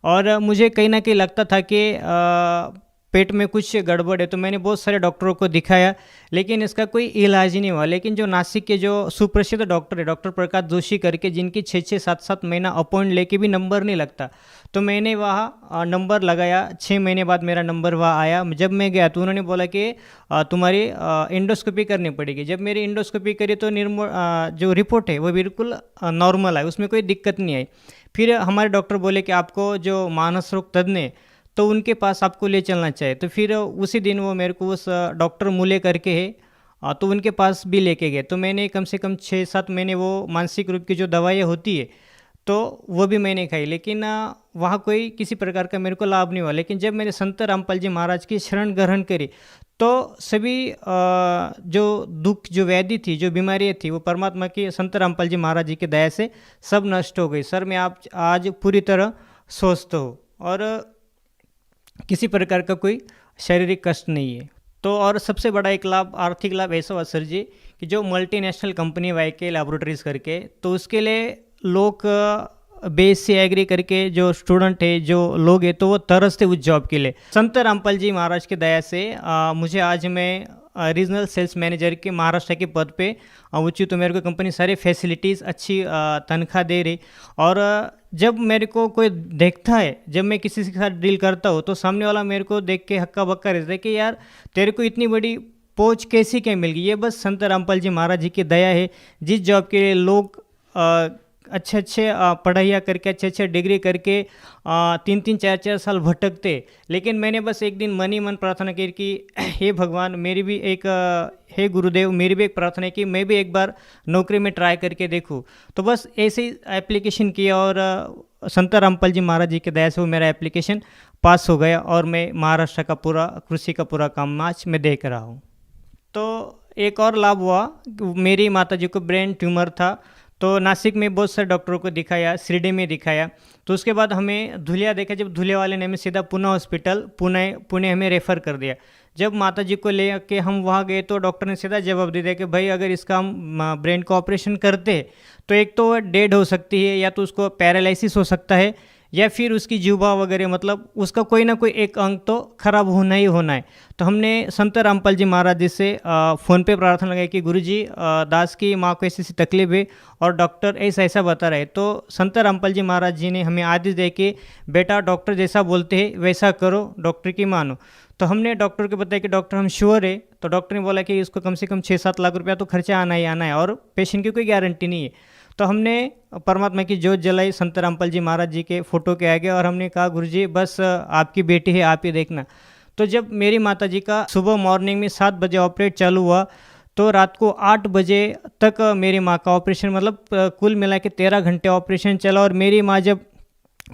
और मुझे कहीं ना कहीं लगता था कि पेट में कुछ गड़बड़ है। तो मैंने बहुत सारे डॉक्टरों को दिखाया, लेकिन इसका कोई इलाज ही नहीं हुआ। लेकिन जो नासिक के जो सुप्रसिद्ध डॉक्टर है, डॉक्टर प्रकाश जोशी करके, जिनकी 6-6, 7-7 महीना अपॉइंट लेके भी नंबर नहीं लगता, तो मैंने वहाँ नंबर लगाया। 6 महीने बाद मेरा नंबर वहाँ आया। जब मैं गया तो उन्होंने बोला कि तुम्हारी इंडोस्कोपी करनी पड़ेगी। जब मेरी इंडोस्कोपी करी तो जो रिपोर्ट है वो बिल्कुल नॉर्मल है, उसमें कोई दिक्कत नहीं आई। फिर हमारे डॉक्टर बोले कि आपको जो मानस रोग तज्ञ है तो उनके पास आपको ले चलना चाहिए। तो फिर उसी दिन वो मेरे को उस डॉक्टर मूले करके है, तो उनके पास भी लेके गए। तो मैंने कम से कम 6-7 महीने वो मानसिक रूप की जो दवाइयाँ होती है तो वो भी मैंने खाई, लेकिन वहाँ कोई किसी प्रकार का मेरे को लाभ नहीं हुआ। लेकिन जब मैंने संत रामपाल जी महाराज की शरण ग्रहण करी तो सभी जो दुख, जो व्याधि थी, जो बीमारियाँ थी, वो परमात्मा की संत रामपाल जी महाराज जी की दया से सब नष्ट हो गई। सर, मैं आप आज पूरी तरह स्वस्थ हूँ और किसी प्रकार का कोई शारीरिक कष्ट नहीं है। तो और सबसे बड़ा एक लाभ, आर्थिक लाभ ऐसा हुआ सर जी कि जो मल्टीनेशनल कंपनी वाईके लैबोरेटरीज करके, तो उसके लिए लोग BSc एग्री करके जो स्टूडेंट है, जो लोग हैं, तो वो तरसते उस जॉब के लिए। संत रामपाल जी महाराज की दया से मुझे आज मैं रीजनल सेल्स मैनेजर के महाराष्ट्र के पद पे उचित। तो मेरे को कंपनी सारे फैसिलिटीज़, अच्छी तनख्वाह दे रही। और जब मेरे को कोई देखता है, जब मैं किसी के साथ डील करता हूँ, तो सामने वाला मेरे को देख के हक्का बक्का रहता है कि यार तेरे को इतनी बड़ी पहुँच कैसी क्या मिल गई। ये बस संत रामपाल जी महाराज जी की दया है। जिस जॉब के लिए लोग अच्छे पढ़ाइयाँ करके, अच्छे डिग्री करके 3-3, 4-4 साल भटकते, लेकिन मैंने बस एक दिन मन ही मन प्रार्थना की कि हे भगवान, मेरी भी एक हे गुरुदेव, मेरी भी एक प्रार्थना है कि मैं भी एक बार नौकरी में ट्राई करके देखूं। तो बस ऐसे ही एप्लीकेशन किया और संत रामपाल जी महाराज जी की दया से वो मेरा एप्लीकेशन पास हो गया और मैं महाराष्ट्र का पूरा कृषि का पूरा काम आज मैं देख रहा हूँ। तो एक और लाभ हुआ, मेरी माता जी को ब्रेन ट्यूमर था, तो नासिक में बहुत सारे डॉक्टरों को दिखाया, शिरडी में दिखाया। तो उसके बाद हमें धुलिया देखा। जब धुलिया वाले ने हमें सीधा पूना हॉस्पिटल, पुणे हमें रेफ़र कर दिया। जब माता जी को ले के हम वहाँ गए तो डॉक्टर ने सीधा जवाब दे दिया कि भाई अगर इसका हम ब्रेन का ऑपरेशन करते तो एक तो डेड हो सकती है, या तो उसको पैरालिसिस हो सकता है, या फिर उसकी जीवा वगैरह, मतलब उसका कोई ना कोई एक अंग तो खराब होना ही होना है। तो हमने संत रामपाल जी महाराज जी से फ़ोन पे प्रार्थना लगाई कि गुरुजी, दास की माँ को ऐसी तकलीफ है और डॉक्टर ऐसा बता रहे। तो संत रामपाल जी महाराज जी ने हमें आदेश दे कि बेटा डॉक्टर जैसा बोलते हैं वैसा करो, डॉक्टर की मानो। तो हमने डॉक्टर को बताया कि डॉक्टर हम श्योर है। तो डॉक्टर ने बोला कि इसको कम से कम 6-7 लाख रुपया तो खर्चा आना ही आना है और पेशेंट की कोई गारंटी नहीं है। तो हमने परमात्मा की जोत जलाई संत रामपाल जी महाराज जी के फ़ोटो के आगे और हमने कहा गुरुजी बस आपकी बेटी है, आप ही देखना। तो जब मेरी माता जी का सुबह मॉर्निंग में 7 बजे ऑपरेट चालू हुआ तो रात को 8 बजे तक मेरी माँ का ऑपरेशन, मतलब कुल मिला के 13 घंटे ऑपरेशन चला। और मेरी माँ जब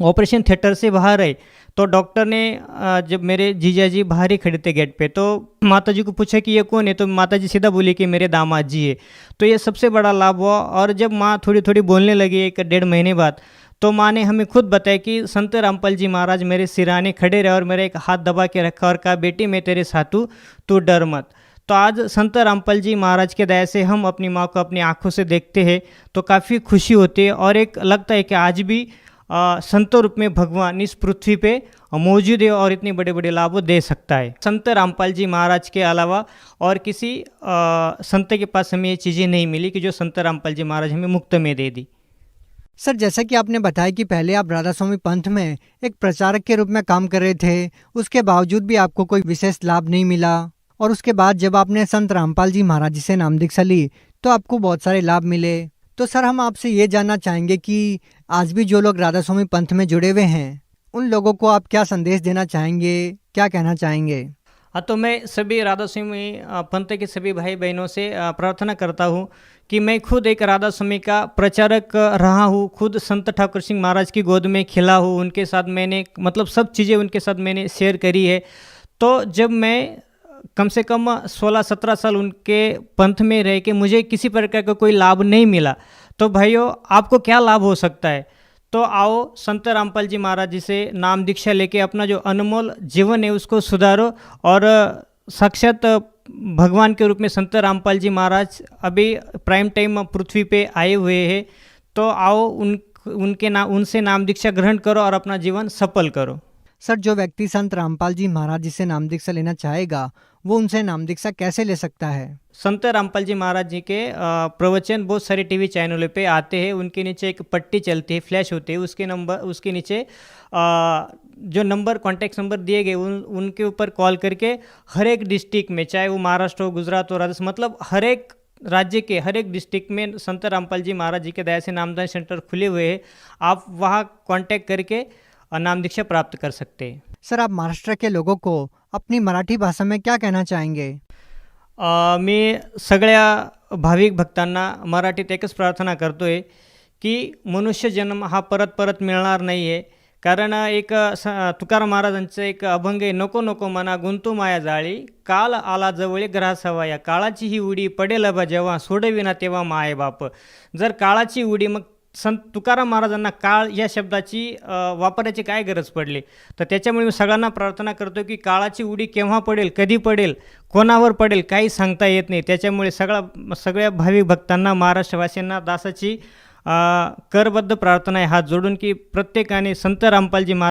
ऑपरेशन थिएटर से बाहर आई तो डॉक्टर ने, जब मेरे जीजा जी बाहर ही खड़े थे गेट पे, तो माता जी को पूछा कि ये कौन है, तो माता जी सीधा बोली कि मेरे दामाद जी है। तो ये सबसे बड़ा लाभ हुआ। और जब माँ थोड़ी थोड़ी बोलने लगी 1-1.5 महीने बाद, तो माँ ने हमें खुद बताया कि संत रामपाल जी महाराज मेरे सिराने खड़े रहे और मेरा एक हाथ दबा के रखा और कहा बेटी मैं तेरे साथ हूँ, तू डर मत। तो आज संत रामपाल जी महाराज के दया से हम अपनी माँ को अपनी आँखों से देखते हैं तो काफ़ी खुशी होती है और एक लगता है कि आज भी संतों रूप में भगवान इस पृथ्वी पे मौजूद है और इतने बड़े बड़े लाभ दे सकता है। संत रामपाल जी महाराज के अलावा और किसी संत के पास हमें ये चीज़ें नहीं मिली कि जो संत रामपाल जी महाराज हमें मुफ्त में दे दी। सर, जैसा कि आपने बताया कि पहले आप राधा स्वामी पंथ में एक प्रचारक के रूप में काम कर रहे थे, उसके बावजूद भी आपको कोई विशेष लाभ नहीं मिला, और उसके बाद जब आपने संत रामपाल जी महाराज जी से नाम दीक्षा ली तो आपको बहुत सारे लाभ मिले। तो सर, हम आपसे ये जानना चाहेंगे कि आज भी जो लोग राधा स्वामी पंथ में जुड़े हुए हैं उन लोगों को आप क्या संदेश देना चाहेंगे, क्या कहना चाहेंगे? हाँ, तो मैं सभी राधा स्वामी पंथ के सभी भाई बहनों से प्रार्थना करता हूँ कि मैं खुद एक राधा स्वामी का प्रचारक रहा हूँ, खुद संत ठाकुर सिंह महाराज की गोद में खिला हूँ, उनके साथ मैंने मतलब सब चीज़ें उनके साथ मैंने शेयर करी है। तो जब मैं कम से कम 16-17 साल उनके पंथ में रह के मुझे किसी प्रकार का कोई लाभ नहीं मिला, तो भाइयों आपको क्या लाभ हो सकता है? तो आओ संत रामपाल जी महाराज जी से नाम दीक्षा लेके अपना जो अनमोल जीवन है उसको सुधारो। और साक्षात भगवान के रूप में संत रामपाल जी महाराज अभी प्राइम टाइम पृथ्वी पे आए हुए हैं, तो आओ उनसे नाम दीक्षा ग्रहण करो और अपना जीवन सफल करो। सर, जो व्यक्ति संत रामपाल जी महाराज जी से नाम दीक्षा लेना चाहेगा वो उनसे नाम दीक्षा कैसे ले सकता है? संत रामपाल जी महाराज जी के प्रवचन बहुत सारे टीवी चैनलों पे आते हैं। उनके नीचे एक पट्टी चलती है, फ्लैश होती है, उसके नीचे जो नंबर, कॉन्टैक्ट नंबर दिए गए उनके ऊपर कॉल करके हर एक डिस्ट्रिक्ट में, चाहे वो महाराष्ट्र हो, गुजरात हो, राजस्थान, मतलब हर एक राज्य के हर एक डिस्ट्रिक्ट में संत रामपाल जी महाराज जी के दया से नामदान सेंटर खुले हुए हैं। आप वहाँ कांटेक्ट करके नाम दीक्षा प्राप्त कर सकते हैं। सर, आप महाराष्ट्र के लोगों को अपनी मराठी भाषा में क्या कहना चाहेंगे? मी सगळ्या भाविक भक्तांना मराठीत एकच प्रार्थना करतो आहे की मनुष्य जन्म हा परत परत मिळणार नाही आहे. कारण एक तुकाराम महाराजांचं एक अभंग आहे, नको नको मना गुंतू माया जाळी, काल आला जवळी ग्रासावा, या काळाची ही उडी पडेल बा जेव्हा, सोडविना तेव्हा माय बाप. जर काळाची उडी, मग संत तुकाराम महाराजांना काळ या शब्दाची वापरायची काय गरज पडली? तर त्याच्यामुळे मी सगळ्यांना प्रार्थना करतो की काळाची उडी केव्हा पडेल, कधी पडेल, कोणावर पडेल काही सांगता येत नाही. त्याच्यामुळे सगळ्या भाविक भक्तांना, महाराष्ट्रवासीयांना दासाची करबद्ध प्रार्थना आहे हात जोडून की प्रत्येकाने संत रामपालजी